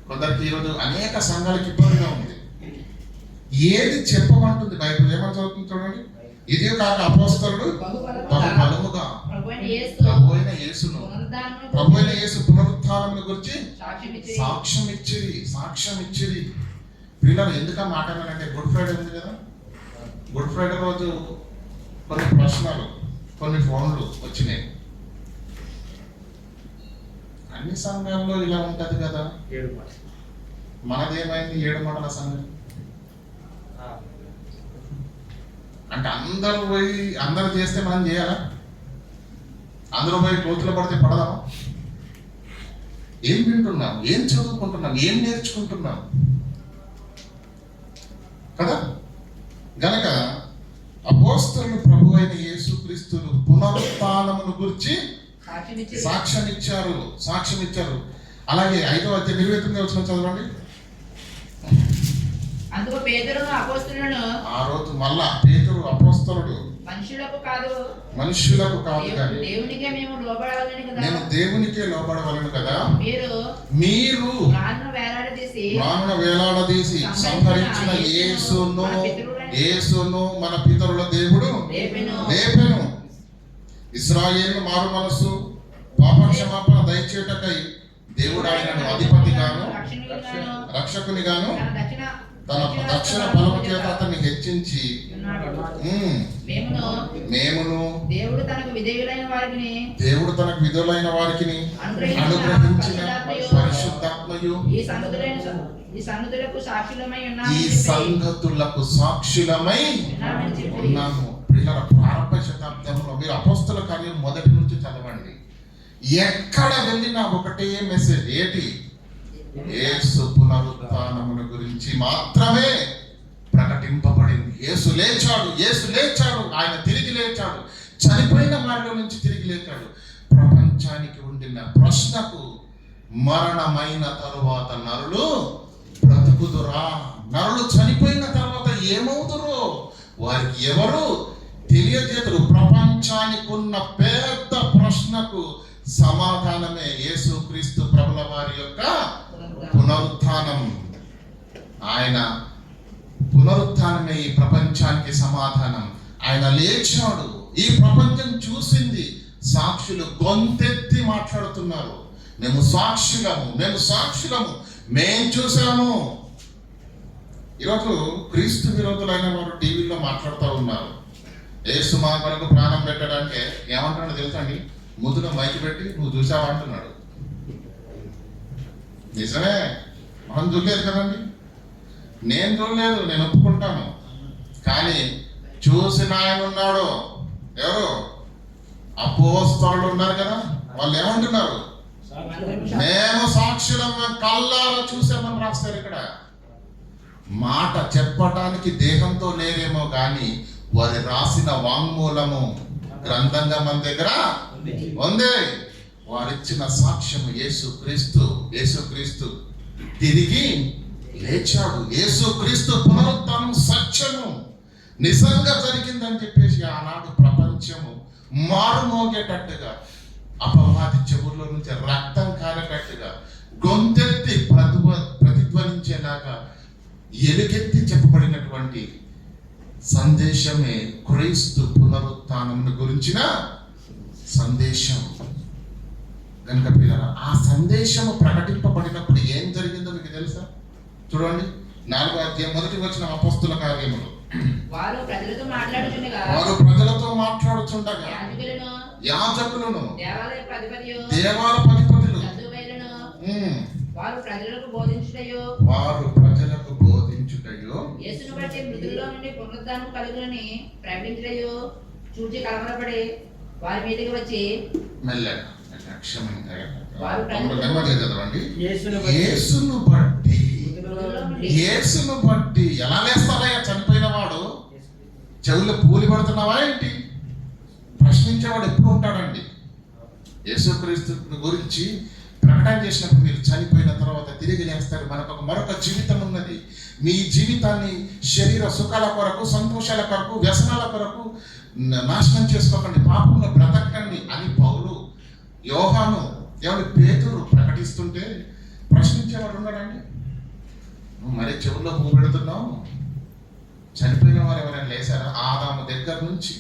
కొందరికి ఈరోజు అనేక సంఘాలకు ఇబ్బందిగా ఉంది. ఏది చెప్పమంటుంది బైబిల్? ఏమని చదువుతుంది చూడండి. ఇదే కాక అపోస్తలుడు బహు బలముగా ప్రభువైన యేసు పునరుత్థానమును గురించి సాక్ష్యం ఇచ్చిరి. పిల్లలు ఎందుకు మాట్లాడాలంటే గుడ్ ఫ్రైడే ఉంది కదా. గుడ్ ఫ్రైడే రోజు కొన్ని ప్రశ్నలు, కొన్ని ఫోన్లు వచ్చినాయి. అన్ని సంఘాల్లో ఇలా ఉంటది కదా. మనదేమైంది 7 మండల సంఘం అంటే అందరూ చేస్తే మనం చేయాలా? అందరూ పోయి కోతులు పడితే పడదామా? ఏం వింటున్నాం, ఏం చదువుకుంటున్నాం, ఏం నేర్చుకుంటున్నాం కదా. గనక అపోస్తలులు ప్రభువైన యేసుక్రీస్తును పునరుత్థానమును గురించి సాక్ష్యం ఇచ్చారు. అలాగే 5వ అధ్యాయం 29వ వచనం చదవండి. అందుకు పేతురును అపోస్తలులను, ఆ రోజు మళ్ళా పేతురు అపోస్తలుడు మనుషులకు కాదు కానీ దేవునికే మేము లోబడవలెను కదా. నేను దేవునికే లోబడవలెను కదా. మీరు ప్రాణుల వేలాడదీసి సంహరించిన యేసును మన పితరుల దేవుడు లేపెను. ఇశ్రాయేలు మారు మనసు పాప క్షమాపణ దయచేటకై దేవుడు ఆయనను అధిపతిగాను రక్షకునిగాను తన దక్షిణ బలము చేత అతన్ని హెచ్చించి మేమును దేవుడు తనకు విధేయులైన వారికి అనుగ్రహించిన పరిశుద్ధాత్మయు ఈ సంగతులకు సాక్షులమై ఉన్నాము. పిల్లల ప్రారంభ శతాబ్దంలో మీరు అపోస్తల కార్యం మొదటి నుంచి చదవండి. ఎక్కడ వెళ్ళినా ఒకటే మెసేజ్. ఏంటి? యేసు పునరుత్థానమును గురించి మాత్రమే ప్రకటింపబడింది. యేసు లేచాడు, ఆయన తిరిగి లేచాడు, చనిపోయిన వారిలో నుంచి తిరిగి లేచాడు. ప్రపంచానికి ఉండిన ప్రశ్నకు మరణమైన తరువాత నరులు బ్రతుకుదురా, నరులు చనిపోయిన తర్వాత ఏమవుతురో వారికి ఎవరు తెలియజేతురు. ప్రపంచానికి ఉన్న పెద్ద ప్రశ్నకు సమాధానమే యేసుక్రీస్తు ప్రభుల వారి యొక్క పునరుత్థానం. ఆయన పునరుత్థానమే ఈ ప్రపంచానికి సమాధానం. ఆయన లేచాడు, ఈ ప్రపంచం చూసింది, సాక్షులు గొంతెత్తి మాట్లాడుతున్నారు, మేము సాక్షులము, మేము సాక్షులము, మేం చూసాము. ఈరోజు క్రీస్తు విరోధులైన వారు టీవీలో మాట్లాడుతూ ఉన్నారు. యేసు మా కొరకు ప్రాణం పెట్టడానికి ఏమంటున్నాడు తెలుసా అండి? ముద్దులో మైకి పెట్టి నువ్వు చూసావా అంటున్నాడు. నిజమే, మనం చూడలేదు కదండి, నేను చూడలేదు, నేను ఒప్పుకుంటాను. కానీ చూసిన ఆయన ఉన్నాడు. ఎవరు? అపోస్తలులు ఉన్నారు కదా, వాళ్ళు ఏమంటున్నారు? మేము సాక్షులం, కళ్ళారా చూసామని రాస్తారు. ఇక్కడ మాట చెప్పటానికి దేహంతో లేరేమో కానీ వారి రాసిన వాంగ్మూలము గ్రంథంగా మన దగ్గర ఉంది. వారిచ్చిన సాక్ష్యము యేసుక్రీస్తు తిరిగి లేచాడు, యేసుక్రీస్తు పునరుత్థానం సత్యము నిజంగా జరిగిందని చెప్పేసి ఆనాడు ప్రపంచము మారుమోగేటట్టుగా, అపవాది చెవుల్లో నుంచి రక్తం కారేటట్టుగా, గొంతెత్తి ప్రతిధ్వనించేలాగా ఎలుగెత్తి చెప్పబడినటువంటి సందేశమే క్రీస్తు పునరుత్థానం గురించిన సందేశం. కనుక పిల్లరా, ఆ సందేశము ప్రకటింపబడినప్పుడు ఏం జరిగిందో మీకు తెలుసా? చూడండి, 4వ అధ్యాయం 1వ వచనం, అపోస్తుల కార్యములు. వారు ప్రజలతో మాట్లాడుచుండగా యాజకులను దేవాలయ అధిపతులు వారు ప్రజలకు బోధించుటయో యేసును బట్టి మృతుల్లో నుండి పునరుద్ధానం కలుగునని ప్రకటించుటయో చూచి కలవరపడి వారి మీదకి వచ్చి యేసును బట్టి ఎలా లేస్తావయ్యా చనిపోయిన వాడు? చెవుల్లో పూలి పడుతున్నావా ఏంటి? ప్రశ్నించేవాడు ఎప్పుడు ఉంటాడండి. యేసుక్రీస్తు గురించి ప్రకటన చేసినప్పుడు మీరు చనిపోయిన తర్వాత తిరిగి లేస్తారు, మనకు మరొక జీవితం ఉన్నది, మీ జీవితాన్ని శరీర సుఖాల కొరకు, సంతోషాల కొరకు, వ్యసనాల కొరకు నాశనం చేసుకోకండి, పాపంలో బ్రతకండి అని పౌలు, యోహాను, పేతురు ప్రకటిస్తుంటే ప్రశ్నించేవాడు ఉన్నాడండి. నువ్వు మరి చెవుల్లో పువ్వు పెడుతున్నావు, చనిపోయిన వారు ఎవరైనా లేసారా? ఆదాము దగ్గర నుంచి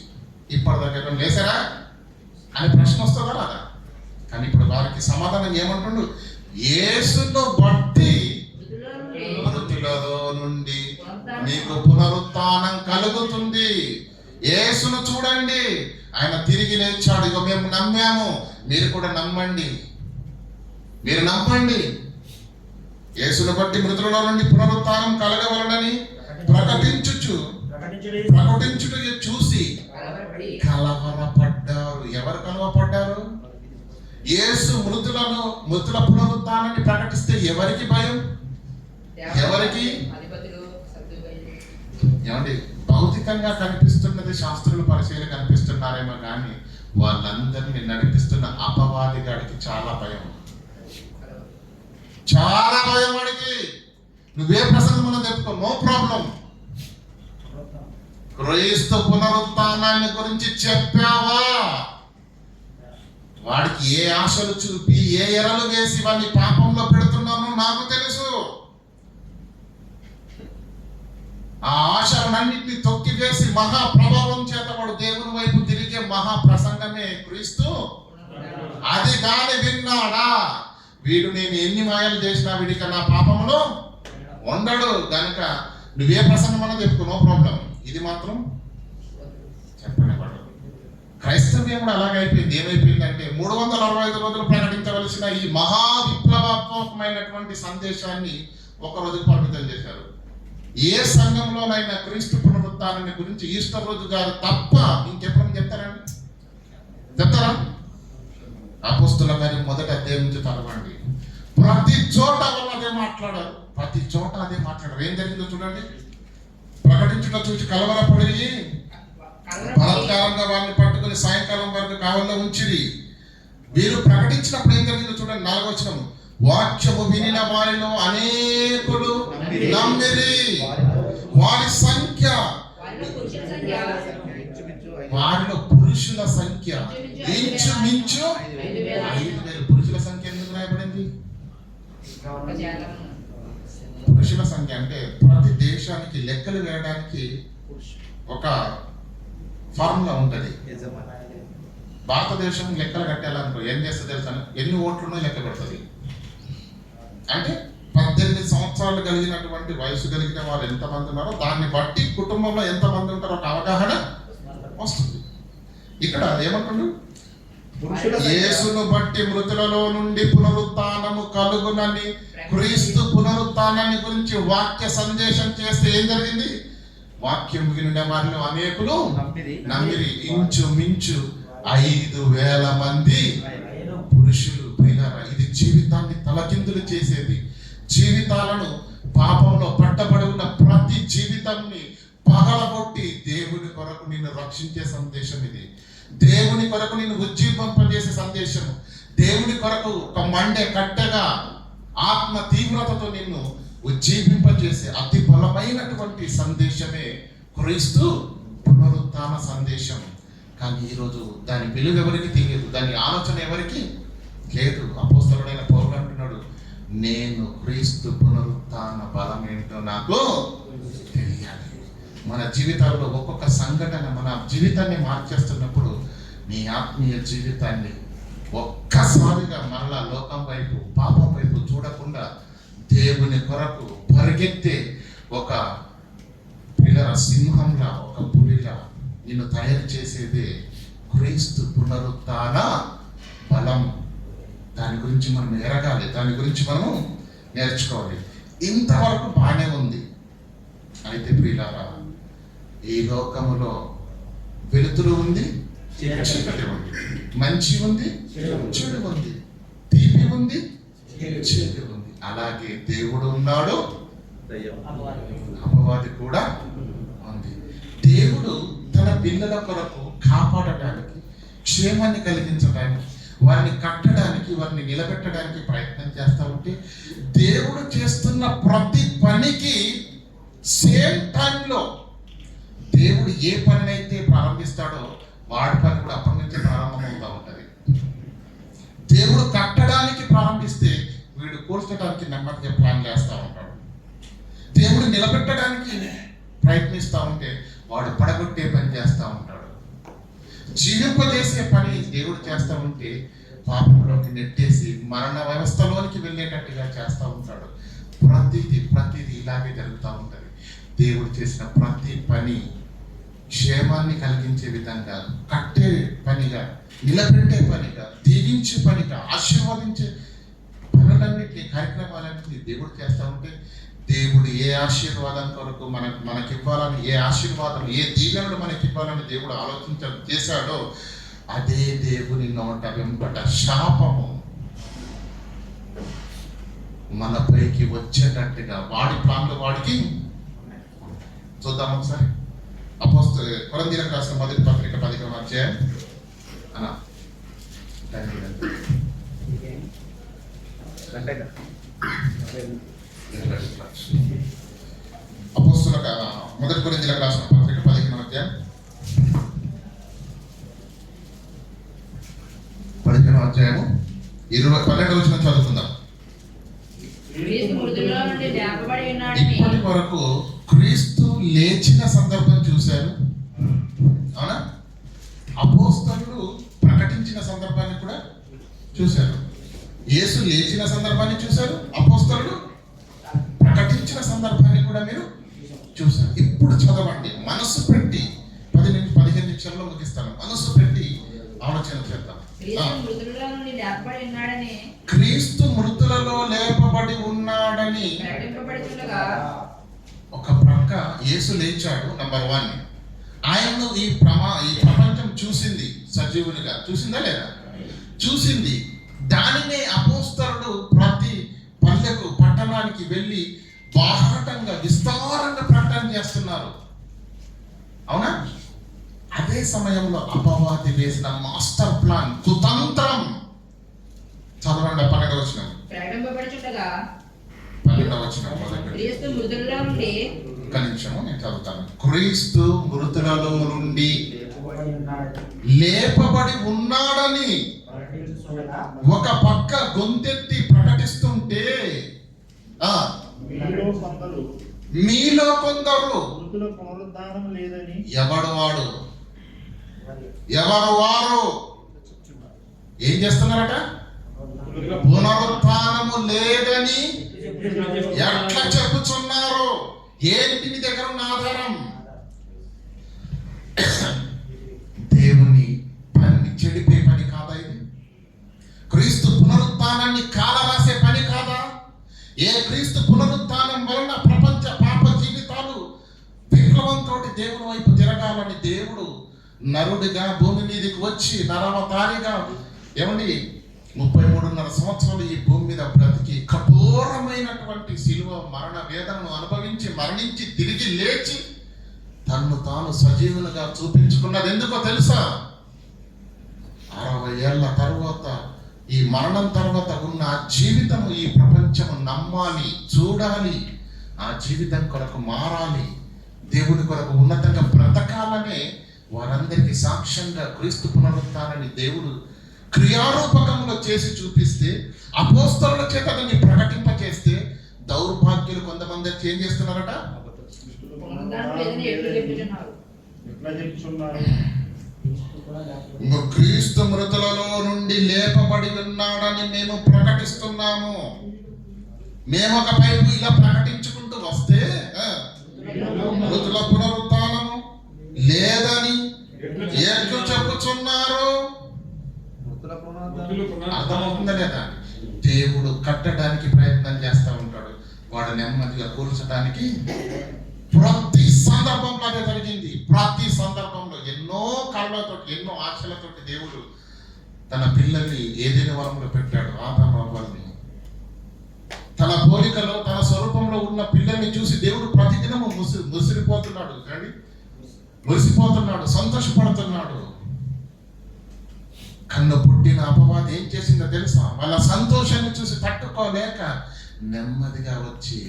ఇప్పటిదాకా ఎవరైనా లేసారా అని ప్రశ్న వస్తుందా రాదా? కానీ ఇప్పుడు వారికి సమాధానం ఏమంటుండు? యేసును బట్టి మృతులలో నుండి మీకు పునరుత్థానం కలుగుతుంది. యేసును చూడండి, ఆయన తిరిగి లేచాడు, ఇక మేము నమ్మాము, మీరు కూడా నమ్మండి, మీరు నమ్మండి. యేసును బట్టి మృతులలో నుండి పునరుత్థానం కలగవలనని ప్రకటించుట చూసి కలవరపడ్డారు. ఎవరు కలవరపడ్డారు? యేసు మృతుల పునరుత్థానాన్ని ప్రకటిస్తే ఎవరికి భయం? ఎవరికి? ఏమండి, భౌతికంగా కనిపిస్తున్నది శాస్త్రుల పరిశీలన కనిపిస్తున్నారేమో కానీ వాళ్ళందరినీ నడిపిస్తున్న అపవాది గాడికి చాలా భయం, చాలా భయం. వాడికి నువ్వే ప్రసంగం చెప్పుకో, నో ప్రాబ్లం. క్రీస్తు పునరుత్థానాన్ని గురించి చెప్పావా, వాడికి ఏ ఆశలు చూపి ఏ ఎరలు వేసి వాడిని పాపంలో పెడుతున్నానో నాకు తెలుసు. ఆ ఆశలన్నింటినీ తొక్కివేసి మహాప్రభావం చేత వాడు దేవుని వైపు తిరిగే మహాప్రసంగమే క్రీస్తు. అది కాని విన్నాడా, వీడు నేను ఎన్ని మాయలు చేసినా వీడికి నా పాపంలో ఉండడు, కనుక నువ్వే ప్రసంగం అన్న చెప్పుకో, నో ప్రాబ్లం. ఇది మాత్రం చెప్పనే పడదు. క్రైస్తవ్యం కూడా అలాగైపోయింది. ఏమైపోయిందంటే 365 రోజులు ప్రకటించవలసిన ఈ మహా విప్లవాత్మకమైనటువంటి సందేశాన్ని ఒక రోజుకు పరిమితం చేశారు. ఏ సంఘంలోనైనా క్రీస్తు పునరుత్థానాన్ని గురించి ఈస్టర్ రోజు గారు తప్ప ఇంకెప్పుడైనా చెప్తారా? అపోస్తుల కార్యం 1వ అధ్యాయం నుంచి చదవండి. ప్రతి చోట వాళ్ళు అదే మాట్లాడారు, ప్రతి చోట అదే మాట్లాడారు. ఏం జరిగిందో చూడండి. ప్రకటించుట చూసి కలవరపడి బలాత్కారంగా వారిని పట్టుకుని సాయంకాలం వరకు కావల్లో ఉంచిరి. వీరు ప్రకటించినప్పుడు ఏం జరిగిందో చూడండి. 4వ వచనం, వాక్యము వినిన వారిలో అనేకులు నమ్మిరి. వారి సంఖ్య, వారిలో పురుషుల సంఖ్య ఇంచుమించు 5,000. పురుషుల సంఖ్య ఎందుకు రాయబడింది? పురుషుల సంఖ్య అంటే ప్రతి దేశానికి లెక్కలు వేయడానికి ఒక ఫార్ములా ఉంటుంది. భారతదేశం లెక్కలు కట్టాలనుకో ఏం చేస్తుంది తెలుసా? ఎన్ని ఓట్లున్నో లెక్క పెడుతుంది. అంటే 18 సంవత్సరాలు కలిగినటువంటి వయసు కలిగిన వారు ఎంతమంది ఉన్నారో దాన్ని బట్టి కుటుంబంలో ఎంతమంది ఉంటారో ఒక అవగాహన వస్తుంది. ఇక్కడ ఏమంటుండు? యేసును బట్టి మృతులలో నుండి పునరుత్థానము కలుగునని క్రీస్తు పునరుత్థానాన్ని గురించి వాక్య సందేశం చేస్తే ఏం జరిగింది? వాక్యం వినిన వారిలో అనేకులు నమ్మిరి. ఇంచుమించు 5,000 మంది పురుషులు. ప్రియులారా, ఇది జీవితాన్ని తలకిందులు చేసేది. జీవితాలను పాపంలో పట్టబడి ఉన్న ప్రతి జీవితాన్ని పగలగొట్టి దేవుని కొరకు నిన్ను రక్షించే సందేశం ఇది. దేవుని కొరకు నిన్ను ఉజ్జీవింపజేసే సందేశం. దేవుని కొరకు ఒక మండే కట్టెగా ఆత్మ తీవ్రతతో నిన్ను ఉజ్జీవింపజేసే అతి బలమైనటువంటి సందేశమే క్రీస్తు పునరుత్థాన సందేశం. కానీ ఈరోజు దాని విలువ ఎవరికి తెలియదు, దాని ఆలోచన ఎవరికి లేదు. అపోస్తలుడైన పౌలు అంటున్నాడు, నేను క్రీస్తు పునరుత్థాన బలం ఏంటో నాకు తెలియాలి. మన జీవితాల్లో ఒక్కొక్క సంఘటన మన జీవితాన్ని మార్చేస్తున్నప్పుడు నీ ఆత్మీయ జీవితాన్ని ఒక్కసారిగా మరలా లోకం వైపు పాపం వైపు చూడకుండా దేవుని కొరకు పరిగెత్తే ఒక పిల్లల సింహంలా, ఒక పులిలా నిన్ను తయారు చేసేదే క్రీస్తు పునరుత్థాన బలం. దాని గురించి మనం ఎరగాలి, దాని గురించి మనం నేర్చుకోవాలి. ఇంతవరకు బాగానే ఉంది. అయితే ప్రియులారా, ఈ లోకములో వెలుతురు ఉంది, చీకటి ఉంది, మంచి ఉంది, చెడు ఉంది, తీపి ఉంది, చేదు ఉంది. అలాగే దేవుడు ఉన్నాడు, అపవాది కూడా ఉంది. దేవుడు తన పిల్లల కొరకు కాపాడటానికి, క్షేమాన్ని కలిగించడానికి, వారిని కట్టడానికి, వారిని నిలబెట్టడానికి ప్రయత్నం చేస్తూ ఉంటే దేవుడు చేస్తున్న ప్రతి పనికి సేమ్ టైంలో దేవుడు ఏ పనినైతే ప్రారంభిస్తాడో వాడి పని కూడా అప్పటి నుంచే ప్రారంభమవుతూ ఉంటుంది. దేవుడు కట్టడానికి ప్రారంభిస్తే వీడు కూర్చోడానికి నెమ్మదిగా ప్లాన్ చేస్తూ ఉంటాడు. దేవుడు నిలబెట్టడానికి ప్రయత్నిస్తూ ఉంటే వాడు పడగొట్టే పని చేస్తూ ఉంటాడు. జీవింపజేసే పని దేవుడు చేస్తూ ఉంటే పాపంలోకి నెట్టేసి మరణ వ్యవస్థలోనికి వెళ్ళేటట్టుగా చేస్తూ ఉంటాడు. ప్రతిదీ ఇలాగే జరుగుతూ ఉంటుంది. దేవుడు చేసిన ప్రతి పని క్షేమాన్ని కలిగించే విధంగా, కట్టే పనిగా, నిలబెట్టే పనిగా, దీవించే పనిగా, ఆశీర్వదించే పనులన్నింటినీ, కార్యక్రమాలన్నింటినీ దేవుడు చేస్తూ ఉంటే దేవుడు ఏ ఆశీర్వాదం కొరకు మనకి ఇవ్వాలని, ఏ ఆశీర్వాదం, ఏ దీవెనలు మనకి ఇవ్వాలని దేవుడు చేశాడో అదే దేవుని నోట వెంబట శాపము మనపైకి వచ్చేటట్టుగా వాడి ప్లాన్లు వాడికి. చూద్దాం ఒకసారి. కొరింథీయులకు రాసిన మొదటి పత్రిక 10వ అధ్యాయం. మొదటి కొరింథీయులకు రాసిన పత్రిక 15వ అధ్యాయం 15వ అధ్యాయము 12వ వచనం చదువుకుందాం. ఇప్పటి వరకు క్రీస్తు లేచిన సందర్భం చూశారు, అవునా? అపోస్తలులు ప్రకటించిన సందర్భాన్ని కూడా చూశారు. యేసు లేచిన సందర్భాన్ని చూశారు, అపోస్తలులు ప్రకటించిన సందర్భాన్ని కూడా మీరు చూశారు. ఇప్పుడు చదవండి, మనసు పెట్టి. 15 నిమిషాల్లో ముగిస్తాను. మనసు పెట్టి ఆలోచన చేద్దాం. క్రీస్తు మృతులలో లేపబడి ఉన్నాడని ఒక ప్రక్క యేసు లేచాడు. నంబర్ 1, ఆయన్ను ఈ ప్రపంచం చూసింది, సజీవునిగా చూసిందా లేదా? చూసింది. దానినే అపోస్తలుడు ప్రతి పల్లెకు, పట్టణానికి వెళ్ళి బాహాటంగా, విస్తారంగా ప్రకటన చేస్తున్నారు, అవునా? అదే సమయంలో అపవాది వేసిన మాస్టర్ ప్లాన్, కుతంత్రం. చదవండి 12వ వచనం. ప్రకటింపబడుచుండగా 12వ వచనం మొదలు. క్రీస్తు మృతులలో నుండి, ఒక్క నిమిషము నేను చదువుతాను. క్రీస్తు మృతులలో నుండి లేపబడి ఉన్నాడని ఒక పక్క గొంతెత్తి ప్రకటిస్తుంటే మీలో కొందరు మృతుల పునరుద్ధానం లేదని ఎవడు వారు ఏం చేస్తున్నారట? పునరుత్థానము లేదని ఎట్లా చెప్పుచున్నారు? ఏంటి మీ దగ్గర ఉన్న ఆధారం? దేవుని పని చెడిపే పని కాదా ఇది? క్రీస్తు పునరుత్థానాన్ని కాలరాసే పని కాదా? ఏ క్రీస్తు పునరుత్థానం వలన ప్రపంచ పాప జీవితాలు విప్లవంతో దేవుని వైపు తిరగాలని దేవుడు నరుడిగా భూమి మీదకి వచ్చి నరవతారిగా ఏమండి 33.5 సంవత్సరాలు ఈ భూమి మీద బ్రతికి కఠోరమైనటువంటి శిలువ మరణ వేదనను అనుభవించి మరణించి తిరిగి లేచి తన్ను తాను సజీవులుగా చూపించుకున్నది ఎందుకో తెలుసా? 60 ఏళ్ల తర్వాత ఈ మరణం తర్వాత ఉన్న ఆ జీవితము ఈ ప్రపంచము నమ్మాలి, చూడాలి, ఆ జీవితం కొరకు మారాలి, దేవుని కొరకు ఉన్నతంగా బ్రతకాలనే వారందరికీ సాక్ష్యంగా క్రీస్తు పునరుత్థానాన్ని దేవుడు క్రియారూపకంలో చేసి చూపిస్తే, అపోస్తలుల చేత దాన్ని ప్రకటింపచేస్తే, దౌర్భాగ్యులు కొంతమంది ఏం చేస్తున్నారట? పునరుద్ధానం లేదని ఎట్లు చెప్పుచున్నారు? ఎట్లా చెప్తున్నారు? క్రీస్తు మృతులలో నుండి లేపబడి ఉన్నాడని మేము ప్రకటిస్తున్నాము. మేము ఒక వైపు ఇలా ప్రకటించుకుంటూ వస్తే మృతుల పునరుత్థానము లేదని ఎట్లు చెప్పుచున్నారు? అర్థమవుతుందా లేదా? దేవుడు కట్టడానికి ప్రయత్నం చేస్తూ ఉంటాడు, వాడు నెమ్మదిగా కూర్చడానికి. ప్రతి సందర్భంలో అదే జరిగింది. ప్రతి సందర్భంలో ఎన్నో కళ్ళతో ఎన్నో ఆశలతో దేవుడు తన పిల్లల్ని ఏదైనా వరంలో పెట్టాడు. ఆదాము అవ్వల్ని తన పోలికలో తన స్వరూపంలో ఉన్న పిల్లల్ని చూసి దేవుడు ప్రతిదినము ముసిరిపోతున్నాడు, మురిసిపోతున్నాడు, సంతోషపడుతున్నాడు. కన్ను పుట్టిన అపవాది ఏం చేసిందో తెలుసా? వాళ్ళ సంతోషాన్ని చూసి తట్టుకోలేక నెమ్మదిగా వచ్చి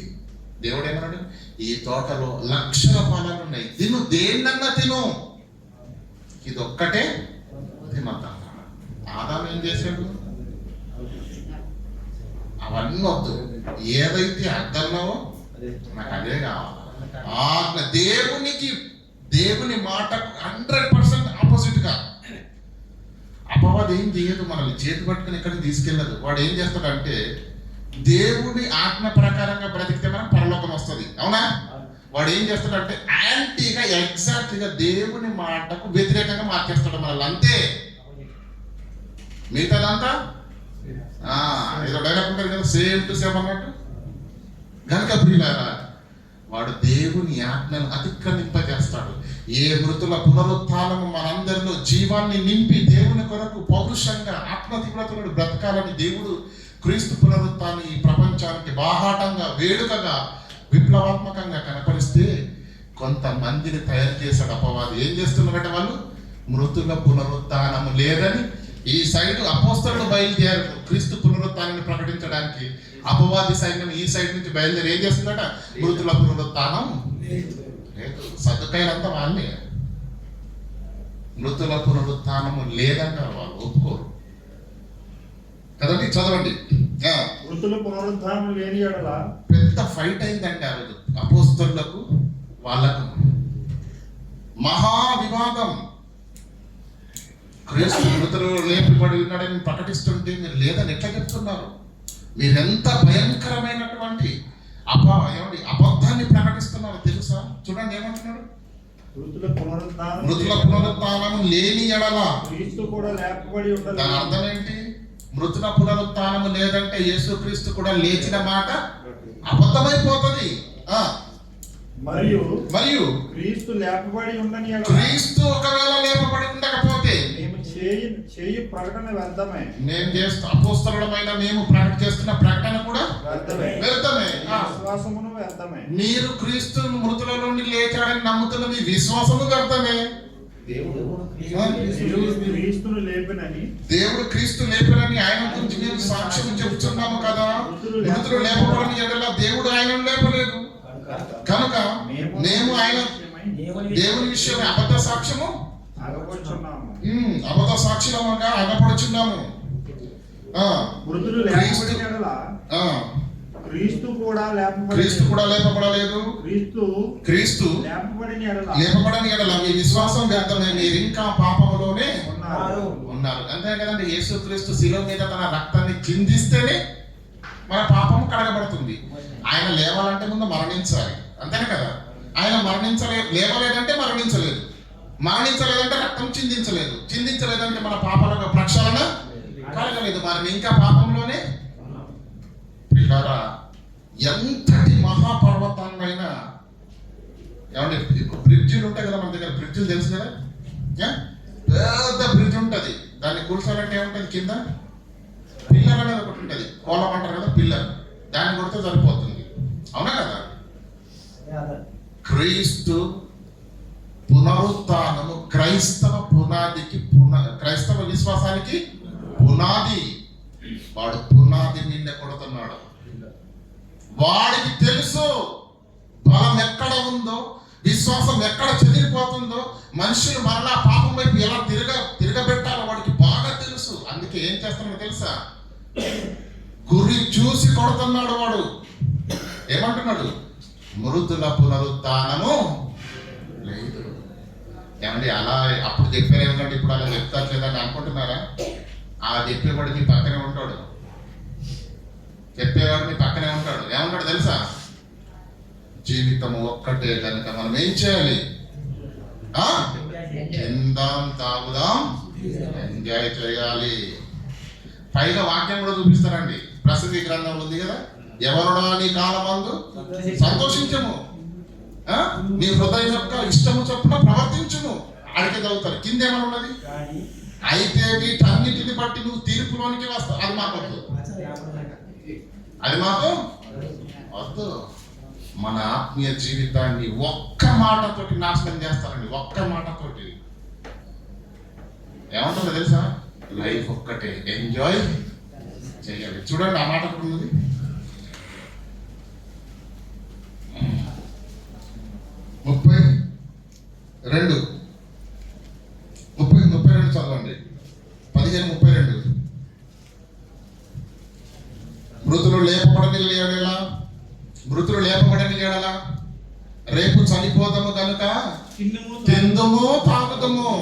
దేవుడు ఏమన్నాడు? ఈ తోటలో 1,00,000 ఫలాలు ఉన్నాయి, తిను, దేన్నన్నా తిను, ఇది ఒక్కటే తినొద్దా. ఆదాము ఏం చేశాడు? అవన్నీ వద్దు, ఏదైతే అర్థన్నావో నాకు అదే కావాలి. దేవుని మాటకు 100% ఆపోజిట్ గా అపవాది ఏం చేయదు, మనల్ని చేతి పట్టుకుని ఎక్కడికి తీసుకెళ్ళదు. వాడు ఏం చేస్తాడంటే దేవుని ఆజ్ఞ ప్రకారంగా బ్రతికితే మనం పరలోకం వస్తుంది, అవునా? వాడు ఏం చేస్తాడంటే యాంటీగా ఎగ్జాక్ట్ గా దేవుని మాటకు వ్యతిరేకంగా మార్చేస్తాడు మనల్ని, అంతే. మిగతాదంతా ఏదో డైలాగ్ ఉంటుంది కదా, సేమ్ టు సేమ్ అన్నట్టు. గనుక ప్రియులారా, వాడు దేవుని ఆజ్ఞను అతిక్రమింపజేస్తాడు. ఏ మృతుల పునరుత్థానము మనందరిలో జీవాన్ని నింపి దేవుని కొరకు పౌరుషంగా ఆత్మతీవ్రతను బ్రతకాలని దేవుడు క్రీస్తు పునరుత్థానాన్ని ఈ ప్రపంచానికి బాహాటంగా, వేడుకగా, విప్లవాత్మకంగా కనపరిస్తే కొంతమందిని తయారు చేశాడు అపవాది. ఏం చేస్తున్నారంటే వాళ్ళు మృతుల పునరుత్థానము లేదని ఈ సైడ్ అపోస్తలులు బయలుదేరారు క్రీస్తు పునరుత్థానాన్ని ప్రకటించడానికి. అపవాది సైన్యం ఈ సైడ్ నుంచి బయలుదేరి ఏం చేస్తుందట? మృతుల పునరుత్థానం లేదు. సదుకాయలంతా వాళ్ళే. మృతుల పునరుత్థానము లేదన్నారు వాళ్ళు, ఒప్పుకోరు కదండి. చదవండి. మృతుల పునరుద్ధానం లేని యెడల పెద్ద ఫైట్ అయిందండి ఆ రోజు అపోస్తలులకు వాళ్ళకు, మహా వివాదం. క్రీస్తు మృతులు లేపబడి ఉన్నాడని ప్రకటిస్తుంటే మీరు లేదని ఎట్లా చెప్తున్నారు? మీరెంత భయంకరమైనటువంటి అబద్ధాన్ని ప్రకటిస్తున్నారు తెలుసా? చూడండి ఏమంటున్నాడు? మృతుల పునరుత్థానం లేని యెడల క్రీస్తు కూడా లేపబడి ఉండాలి. దాని అర్థం ఏంటి? మృతుల పునరుత్థానము లేదంటే యేసుక్రీస్తు కూడా లేచిన మాట అబద్ధమైపోతుంది. మరియు క్రీస్తు లేపబడి ఉండని యెడల, క్రీస్తు ఒకవేళ లేపబడి ఉండకపోతే మేము చేయు ప్రకటన వ్యర్థమే. నేను చేస్తున్న అపోస్తలుడమైన మేము చేస్తున్న ప్రకటన కూడా వ్యర్థమే. విశ్వాసమును వ్యర్థమే. మీరు క్రీస్తు మృతుల నుండి లేచాడని నమ్ముతున్న మీ విశ్వాసము వ్యర్థమే. క్రీస్తును లేపినని, దేవుడు క్రీస్తు లేపినని ఆయన గురించి మేము సాక్ష్యం చెబుతున్నాము కదా. మృతులు లేపబడిన యెడల దేవుడు ఆయనను లేపలేదు కనుక మేము ఆయన దేవుని విషయమే అబద్ధ సాక్ష్యము అబద్ధ సాక్ష్యముగా అగపడుచున్నాము. మృతులు లేపబడిన యెడల క్రీస్తు కూడా క్రీస్తు కూడా లేపబడలేదు. క్రీస్తు లేపబడని ఎడల మీ విశ్వాసం వ్యర్థమే, మీరు ఇంకా పాపములోనే ఉన్నారు. అంతే కదండి. యేసుక్రీస్తు శిలువ మీద తన రక్తాన్ని చిందిస్తేనే మన పాపం కడగబడుతుంది. ఆయన లేవాలంటే ముందు మరణించాలి, అంతేనే కదా. ఆయన లేవలేదంటే మరణించలేదు, మరణించలేదంటే రక్తం చిందించలేదంటే మన పాపాల ప్రక్షాళన కలగలేదు. మరి ఇంకా పాపంలోనే. పిల్లరా, ఎంతటి మహాపర్వతాన్నైనా, ఏమంటే బ్రిడ్జిలు ఉంటాయి కదా మన దగ్గర, బ్రిడ్జిలు తెలుసు కదా, పెద్ద బ్రిడ్జ్ ఉంటుంది. దాన్ని కూర్చోాలంటే ఏముంటుంది, కింద పిల్లర్ అనేది ఒకటి ఉంటుంది, కోలం అంటారు కదా, పిల్లర్. దాన్ని కొడితే సరిపోతుంది, అవునా కదా. క్రీస్తు పునరుత్థానము క్రైస్తవ విశ్వాసానికి పునాది. వాడు పునాది నిన్నే కొడుతున్నాడు. వాడికి తెలుసు బలం ఎక్కడ ఉందో, విశ్వాసం ఎక్కడ చెదిరిపోతుందో, మనుషులు మరలా పాపం వైపు ఎలా తిరగబెట్టాలో వాడికి బాగా తెలుసు. అందుకే ఏం చేస్తున్నాడో తెలుసా, గురి చూసి కొడుతున్నాడు. వాడు ఏమంటున్నాడు, మృతుల పునరుత్థానము లేదు. ఏమండి అలా అప్పుడు చెప్పారు ఏమంటే ఇప్పుడు అలా చెప్తారు లేదని అనుకుంటున్నారా? ఆ చెప్పేవాడు మీ పక్కనే ఉంటాడు, చెప్పేవాడు మీ పక్కనే ఉంటాడు. ఏమంటాడు తెలుసా, జీవితం ఒక్కటే కనుక మనం ఏం చేయాలి, తిందాం తాగుదాం ఎంజాయ్ చేయాలి. పైగా వాక్యం కూడా చూపిస్తారండి. ప్రసిద్ధి గ్రంథం ఉంది కదా, ఎవరుడా నీ కాలమందు సంతోషించము, నీ హృదయం యొక్క ఇష్టము చొప్పున ప్రవర్తించుము. అడిగి చదువుతారు. కింద ఏమని ఉన్నది, అయితే వీటన్నిటిని బట్టి నువ్వు తీర్పులోనికి వస్తావు. అది మాకు వద్దు, అది మాకు వద్దు. మన ఆత్మీయ జీవితాన్ని ఒక్క మాటతోటి నాశనం చేస్తారండి, ఒక్క మాటతోటి. ఏమంటుందో తెలుసా, లైఫ్ ఒక్కటే, ఎంజాయ్ చేయాలి. చూడండి ఆ మాట ఉన్నది, 32 చదవండి. 15:32. మృతులు లేపబడని ఎడల రేపు చనిపోదము కనుక తిందుము తాగుదము.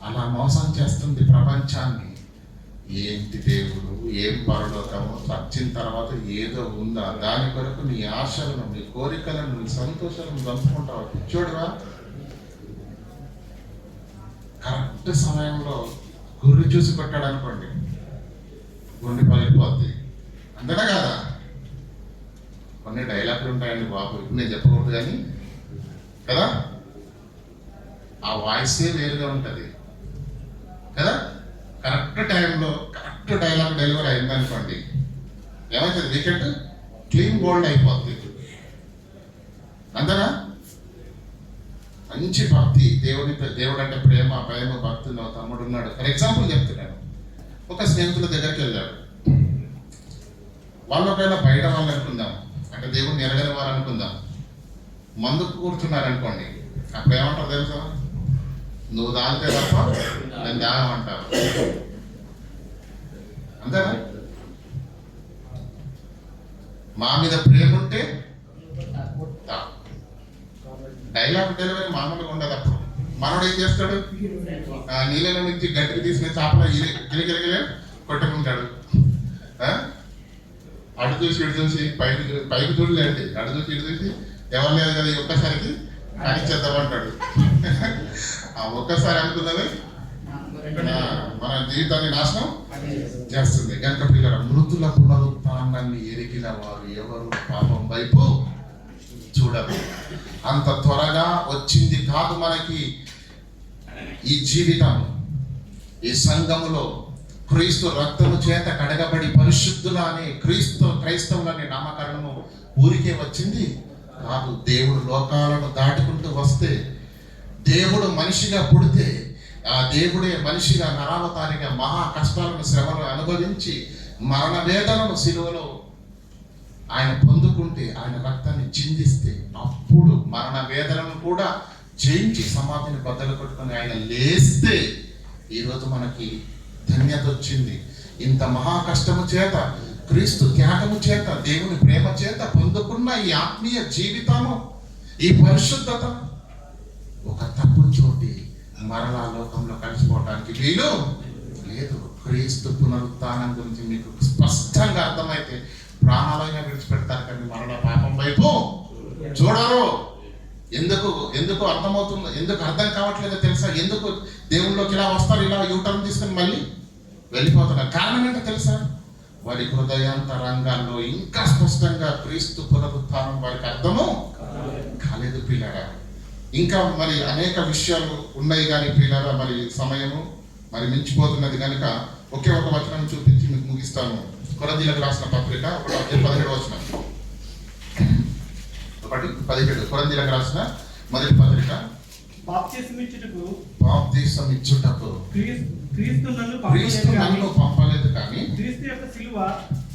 అలా మోసం చేస్తుంది ప్రపంచాన్ని. ఏంటి దేవుడు, ఏం పరలోకము, వచ్చిన తర్వాత ఏదో ఉందా, దాని కొరకు నీ ఆశలను, నీ కోరికలను, నీ సంతోషాలను చంపుకుంటావు. చూడరా, కరెక్ట్ సమయంలో గురి చూసి కొట్టాడు అనుకోండి, గుండె పలిపోద్ది, అంతేనా కాదా. కొన్ని డైలాగులు ఉంటాయండి బాబు, ఇప్పుడు నేను చెప్పకూడదు కానీ కదా, ఆ వాయిసే వేరుగా ఉంటుంది కదా. కరెక్ట్ టైంలో కరెక్ట్ డైలాగ్ డెలివరీ అయిందనుకోండి, ఏమవుతుంది, వికెట్ క్లీన్ బోల్డ్ అయిపోద్ది, అంతేనా. మంచి భక్తి, దేవుడు అంటే ప్రేమ, భయం, భక్తి. నా తమ్ముడు ఉన్నాడు, ఫర్ ఎగ్జాంపుల్ చెప్తున్నాను. ఒక స్నేహితుల దగ్గరికి వెళ్ళాడు. వాళ్ళకైనా బయట వాళ్ళు అనుకుందాం, అంటే దేవుడిని ఎరగని వారు అనుకుందాం, మందుకు కూర్చున్నారు అనుకోండి. అప్పుడు ఏమంటారు తెలుసా, నువ్వు దానితే తప్ప నేను దాగమంటావు, అంతేనా. మా మీద ప్రేమ ఉంటే డైలాగ్ డెలివరీ మామూలుగా ఉండదు. అప్పుడు మనోడు ఏం చేస్తాడు, నీళ్ళ నుంచి గట్టికి తీసుకునే చేపల గిలిగిలిగిలే కొట్టుకుంటాడు. అటు చూసి ఇటు చూసి పైకి చూడలేండి, అటు చూసి ఇటు చూసి ఎవరు లేదు కదా, ఈ ఒక్కసారికి కానిచ్చేద్దామంటాడు. ఆ ఒక్కసారి అనుకున్నది మన జీవితాన్ని నాశనం చేస్తుంది. కనుక పిల్లల మృతుల పునరుత్థానాన్ని ఎరిగిన వారు ఎవరు పాపం వైపు చూడరు. అంత త్వరగా వచ్చింది కాదు మనకి ఈ జీవితం. ఈ సంఘములో క్రీస్తు రక్తము చేత కడగబడి పరిశుద్ధులని క్రైస్తవులని నామకరణము ఊరికే వచ్చింది కాదు. దేవుడు లోకాలను దాటుకుంటూ వస్తే, దేవుడు మనిషిగా పుడితే, ఆ దేవుడే మనిషిగా నరావతారిగా మహా కష్టాలను, శ్రమను అనుభవించి మరణ వేదనను సిలువలో ఆయన పొందుకుంటే, ఆయన రక్తాన్ని చిందిస్తే, అప్పుడు మరణ వేదనను కూడా జయించి సమాధిని బద్దలు కొట్టుకొని ఆయన లేస్తే ఈరోజు మనకి ధన్యత వచ్చింది. ఇంత మహా కష్టము చేత క్రీస్తు త్యాగము చేత, దేవుని ప్రేమ చేత పొందుకున్న ఈ ఆత్మీయ జీవితము, ఈ పరిశుద్ధత ఒక తప్పు చోటి మరలా లోకంలో కలిసిపోవడానికి వీలు లేదు. క్రీస్తు పునరుత్థానం గురించి మీకు స్పష్టంగా అర్థమైతే ప్రాణాలైనా విడిచిపెడతారు, కానీ మరలా పాపం వైపు చూడరు. ఎందుకు అర్థమవుతుంది, ఎందుకు అర్థం కావట్లేదో తెలుసా? ఎందుకు దేవుళ్ళలోకి ఇలా వస్తారు, ఇలా యూటర్న్ తీసుకుని మళ్ళీ వెళ్ళిపోతున్నారు? కారణం ఏంటో తెలుసా? వారి హృదయాంతరంగాల్లో ఇంకా స్పష్టంగా క్రీస్తు పునరుత్థానం వారికి అర్థము కాలేదు పిల్లరా. ఇంకా మరి అనేక విషయాలు ఉన్నాయి కానీ పిల్లరా, మరి సమయము మరి మించిపోతున్నది కనుక ఒకే ఒక వచనం చూపించి మీకు ముగిస్తాను. కొరింథీయులకు రాసిన పత్రిక 1:17 వచనం. 1:17 కొరింథీయులకు రాసిన మొదటి పత్రిక. బాప్తిస్మిచ్చుటకు క్రీస్తు నన్ను పంపలేదు కానీ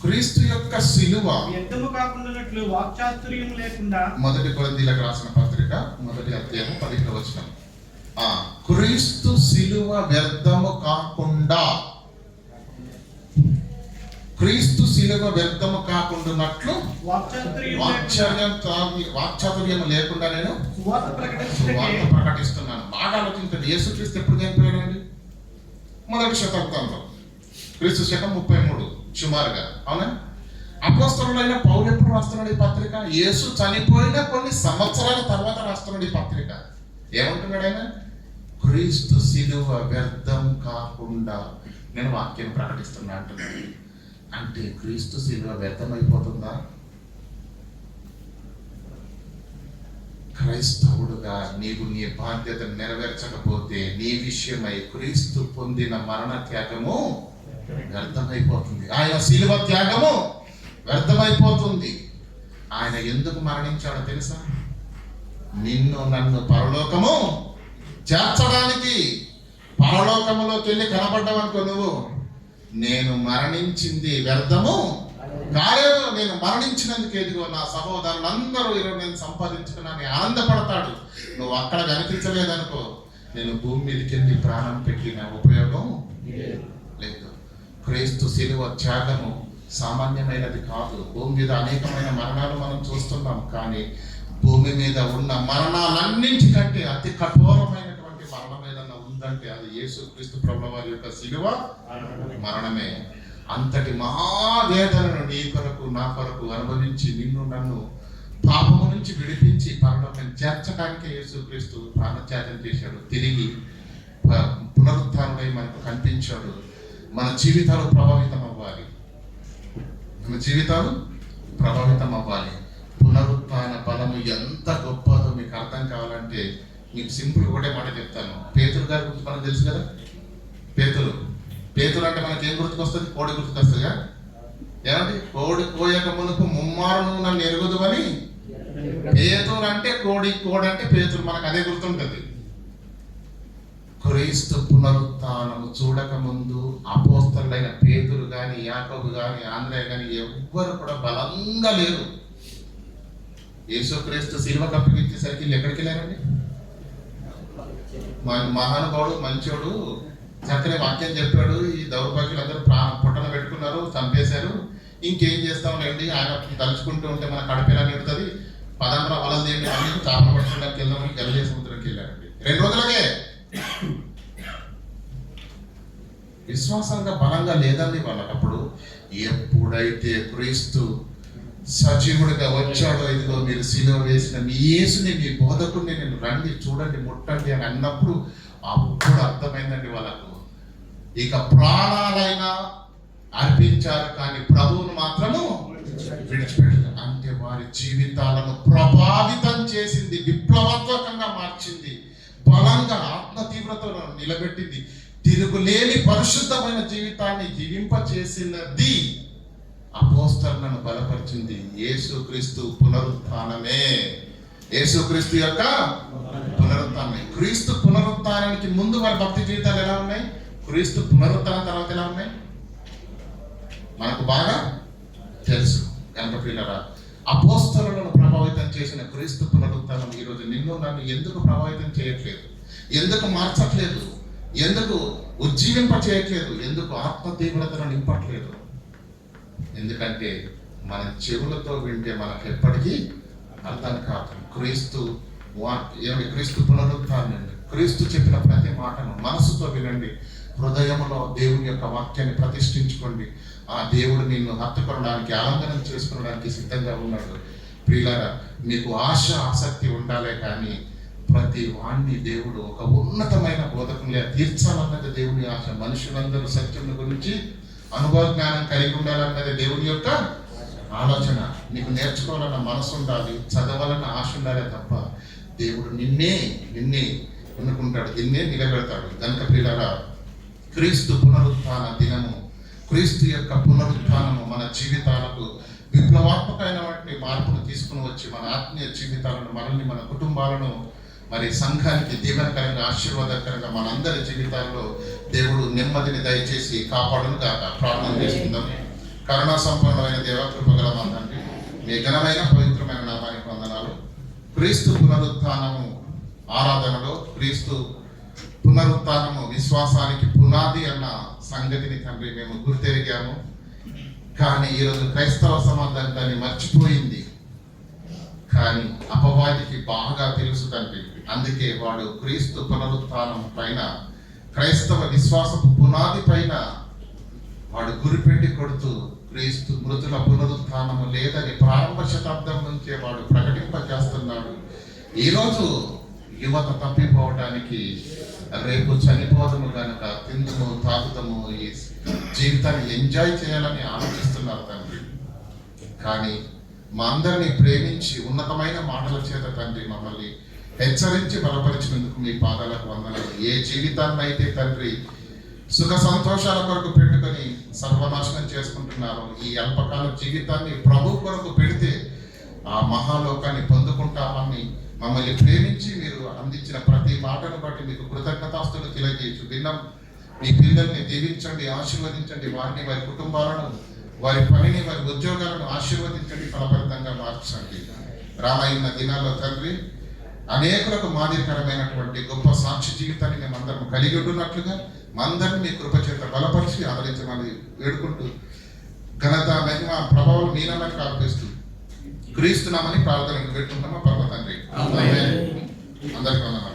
క్రీస్తు యొక్క సిలువ వ్యర్థము కాకుండానట్లు వాక్చాతుర్యం లేకుండా. మొదటి కొరింథీయులకు రాసిన పత్రిక 1వ అధ్యాయం 17వ వచనం. క్రీస్తు సిలువ వ్యర్థము కాకుండా, క్రీస్తు సిలువ వ్యర్థము కాకుండానట్లు వాక్చాతుర్యం లేకుండా నేను సువార్త ప్రకటిస్తున్నాను. బాగా ఆలోచించండి. యేసుక్రీస్తు ఎప్పుడు చనిపోయాడండి? మొదటి శతాబ్దంలో, క్రీస్తు శకం 33 సుమారుగా, అవునా? అపోస్తలుడైన పౌలు ఎప్పుడు రాస్తున్నాడు ఈ పత్రిక? యేసు చనిపోయిన కొన్ని సంవత్సరాల తర్వాత రాస్తున్నాడు ఈ పత్రిక. ఏమంటున్నాడు ఆయన? క్రీస్తు సిలువ వ్యర్థం కాకుండా నేను వాక్యం ప్రకటిస్తున్నా అంటున్నాడు. అంటే క్రీస్తు సిలువ వ్యర్థమైపోతుందా? క్రైస్తవుడుగా నీవు నీ బాధ్యతను నెరవేర్చకపోతే నీ విషయమై క్రీస్తు పొందిన మరణ త్యాగము వ్యర్థమైపోతుంది. ఆయన సిలువ త్యాగము వ్యర్థమైపోతుంది. ఆయన ఎందుకు మరణించాడో తెలుసా? నిన్ను నన్ను పరలోకము చేర్చడానికి. పరలోకములోకి వెళ్ళి కనపడ్డావనుకో నువ్వు, నేను మరణించింది వ్యర్థము కాలేదు, నేను మరణించినందుకు ఎదుగో నా సహోదరులందరూ ఈరోజు నేను సంపాదించుకున్నాను ఆనందపడతాడు. నువ్వు అక్కడ కనిపించలేదనుకో, నేను భూమి మీదకి వెళ్ళి ప్రాణం పెట్టిన ఉపయోగం లేదు. క్రీస్తు సిలువ త్యాగము సామాన్యమైనది కాదు. భూమి మీద అనేకమైన మరణాలు మనం చూస్తున్నాం, కానీ భూమి మీద ఉన్న మరణాలన్నింటికంటే అతి కఠోరమైనటువంటి మరణం ఏదన్నా ఉందంటే అది యేసుక్రీస్తు ప్రభువు వారి యొక్క సిలువ మరణమే. అంతటి మహావేదనను నీ కొరకు నా కొరకు అనుభవించి నిన్ను నన్ను పాపము నుంచి విడిపించి పరలోకం చేర్చడానికి యేసుక్రీస్తు ప్రాణత్యాగం చేశాడు. తిరిగి పునరుత్థానుడై మనకు కనిపించాడు. మన జీవితాలు ప్రభావితం అవ్వాలి, మన జీవితాలు ప్రభావితం అవ్వాలి. పునరుత్థాన బలము ఎంత గొప్పదో మీకు అర్థం కావాలంటే మీకు సింపుల్ ఒకటే మాట చెప్తాను. పేతురు గారి గురించి మనకు తెలుసు కదా. పేతురు అంటే మనకి ఏం గుర్తుకొస్తుంది? కోడి గుర్తుకొస్తుందిగా. ఏమంటే కోడి కోయక మునుపు ముమ్మారు నన్ను ఎరుగుదు అని. పేతురు అంటే కోడి అంటే పేతురు, మనకు అదే గుర్తుంటుంది. క్రీస్తు పునరుత్థానము చూడక ముందు అపోస్తలుడైన పేతురు గాని, యాకోబు గాని, ఆంద్రేయ గాని ఎవ్వరు కూడా బలంగా లేరు. యేసుక్రీస్తు సిలువ కప్పిచ్చేసరికి వీళ్ళు ఎక్కడికి వెళ్ళారండి? మహానుభావుడు మంచోడు చక్కని వాక్యం చెప్పాడు, ఈ దౌర్భాగ్యులందరూ పుట్టన పెట్టుకున్నారు, చంపేశారు, ఇంకేం చేస్తాంలేండి, ఆయన తలుచుకుంటూ ఉంటే మన కడపేలా నిడుతుంది, పదంలో వలలు తీయండి, అన్ని చేపలు పట్టుకోవడానికి వెళ్దామని గలిలే సముద్రంకి వెళ్ళారండి. 2 రోజులకే. విశ్వాసంగా బలంగా లేదండి వాళ్ళకప్పుడు. ఎప్పుడైతే క్రీస్తు సజీవుడిగా వచ్చాడో, ఇదిగో మీరు సిలువ వేసిన మీ యేసుని, మీ బోధకుడిని నేను రండి చూడండి ముట్టండి అని అన్నప్పుడు అప్పుడు అర్థమైందండి వాళ్ళకు. ఇక ప్రాణాలైనా అర్పించారు కానీ ప్రభువును మాత్రము విడిచిపెట్టారు. అంటే వారి జీవితాలను ప్రభావితం చేసింది, విప్లవాత్మకంగా మార్చింది, బలంగా ఆత్మ తీవ్రతను నిలబెట్టింది, తిరుగులేని పరిశుద్ధమైన జీవితాన్ని జీవింపచేసినది, అపోస్తలులను బలపరిచింది యేసుక్రీస్తు పునరుత్థానమే. యేసుక్రీస్తు యొక్క పునరుత్థానమే. క్రీస్తు పునరుత్థానానికి ముందు వారి భక్తి జీవితాలు ఎలా ఉన్నాయి, క్రీస్తు పునరుత్థానం తర్వాత ఎలా ఉన్నాయి మనకు బాగా తెలుసు. కనుక ప్రియులారా, అపోస్తలులను ప్రభావితం చేసిన క్రీస్తు పునరుత్థానం ఈరోజు నిన్ను నన్ను ఎందుకు ప్రభావితం చేయట్లేదు, ఎందుకు మార్చట్లేదు, ఎందుకు ఉజ్జీవింప చేయట్లేదు, ఎందుకు ఆత్మ తీవ్రతను నింపట్లేదు? ఎందుకంటే మన చెవులతో వింటే మనకు ఎప్పటికీ అర్థం కాదు. క్రీస్తు పునరుత్థానం, క్రీస్తు చెప్పిన ప్రతి మాటను మనసుతో వినండి, హృదయంలో దేవుని యొక్క వాక్యాన్ని ప్రతిష్ఠించుకోండి. ఆ దేవుడు నిన్ను హత్తుకొనడానికి, ఆలందనం చేసుకోవడానికి సిద్ధంగా ఉన్నాడు. ప్రియులారా, మీకు ఆసక్తి ఉండాలే కానీ ప్రతి వాణ్ణి దేవుడు ఒక ఉన్నతమైన బోధకునిగా తీర్చాలన్నది దేవుని ఆశ. మనుషులందరూ సత్యం గురించి అనుభవ జ్ఞానం కలిగి ఉండాలన్నది దేవుని యొక్క ఆలోచన. నీకు నేర్చుకోవాలన్న మనసు ఉండాలి, చదవాలన్న ఆశ ఉండాలే తప్ప దేవుడు నిన్నే ఎన్నుకుంటాడు, నిన్నే నిలబెడతాడు. కనుక ప్రియులారా, క్రీస్తు పునరుత్థాన దినము, క్రీస్తు యొక్క పునరుత్థానము మన జీవితాలకు విప్లవాత్మకమైనటువంటి మార్పును తీసుకుని వచ్చి మన ఆత్మీయ జీవితాలను, మనల్ని, మన కుటుంబాలను, మరి సంఘానికి దీవెనకరంగా, ఆశీర్వాదకరంగా మనందరి జీవితాల్లో దేవుడు నెమ్మదిని దయచేసి కాపాడును గాక. ప్రార్థన చేసుకుందాం. కరుణా సంపన్నమైన దేవ, కృపగల మా తండ్రి, మీ ఘనమైన పవిత్రమైన నామానికి వందనాలు. క్రీస్తు పునరుత్థానము ఆరాధనలో క్రీస్తు పునరుత్థానము విశ్వాసానికి పునాది అన్న సంగతిని తండ్రి మేము గుర్తెరిగాము. కానీ ఈరోజు క్రైస్తవ సమాజం దాన్ని మర్చిపోయింది. కానీ అపవాదికి బాగా తెలుసు తండ్రి. అందుకే వాడు క్రీస్తు పునరుత్థానం పైన, క్రైస్తవ విశ్వాసపు పునాది పైన వాడు గురిపెట్టి కొడుతూ క్రీస్తు మృతుల పునరుత్థానము లేదని ప్రారంభ శతాబ్దం నుంచే వాడు ప్రకటింపజేస్తున్నాడు. ఈరోజు యువత తప్పిపోవడానికి, రేపు చనిపోదము కనుక తిందుము తాగుదము, ఈ జీవితాన్ని ఎంజాయ్ చేయాలని ఆలోచిస్తున్నారు తండ్రి. కానీ మా అందరినీ ప్రేమించి ఉన్నతమైన మాటల చేత తండ్రి మమ్మల్ని హెచ్చరించి బలపరిచినందుకు మీ పాదాలకు వందనాలు. ఏ జీవితాన్ని అయితే తండ్రి సుఖ సంతోషాల కొరకు పెట్టుకొని సర్వనాశనం చేసుకుంటున్నారు, ఈ అల్పకాల జీవితాన్ని ప్రభు కొరకు పెడితే ఆ మహాలోకాన్ని పొందుకుంటామని మమ్మల్ని ప్రేమించి మీరు అందించిన ప్రతి మాటను బట్టి మీకు కృతజ్ఞతాస్తులు తెలియజేయచ్చు. దినం మీ పిల్లల్ని దీవించండి, ఆశీర్వదించండి. వారిని, వారి కుటుంబాలను, వారి పనిని, వారి ఉద్యోగాలను ఆశీర్వదించండి, ఫలభరితంగా మార్చండి. రానున్న దినాల్లో తండ్రి అనేకులకు మాదిరికరమైనటువంటి గొప్ప సాక్షి జీవితాన్ని మేము అందరం కలిగి ఉంటున్నట్లుగా మందరిని మీ కృప చేత బలపరిచి ఆదరించమని వేడుకుంటూ ఘనత, మహిమ, ప్రభావం మీనమని ఆరోపిస్తూ క్రీస్తునామని ప్రార్థనకు పెట్టుకుంటామా పరమ తండ్రి. అందరికీ వందనాలు.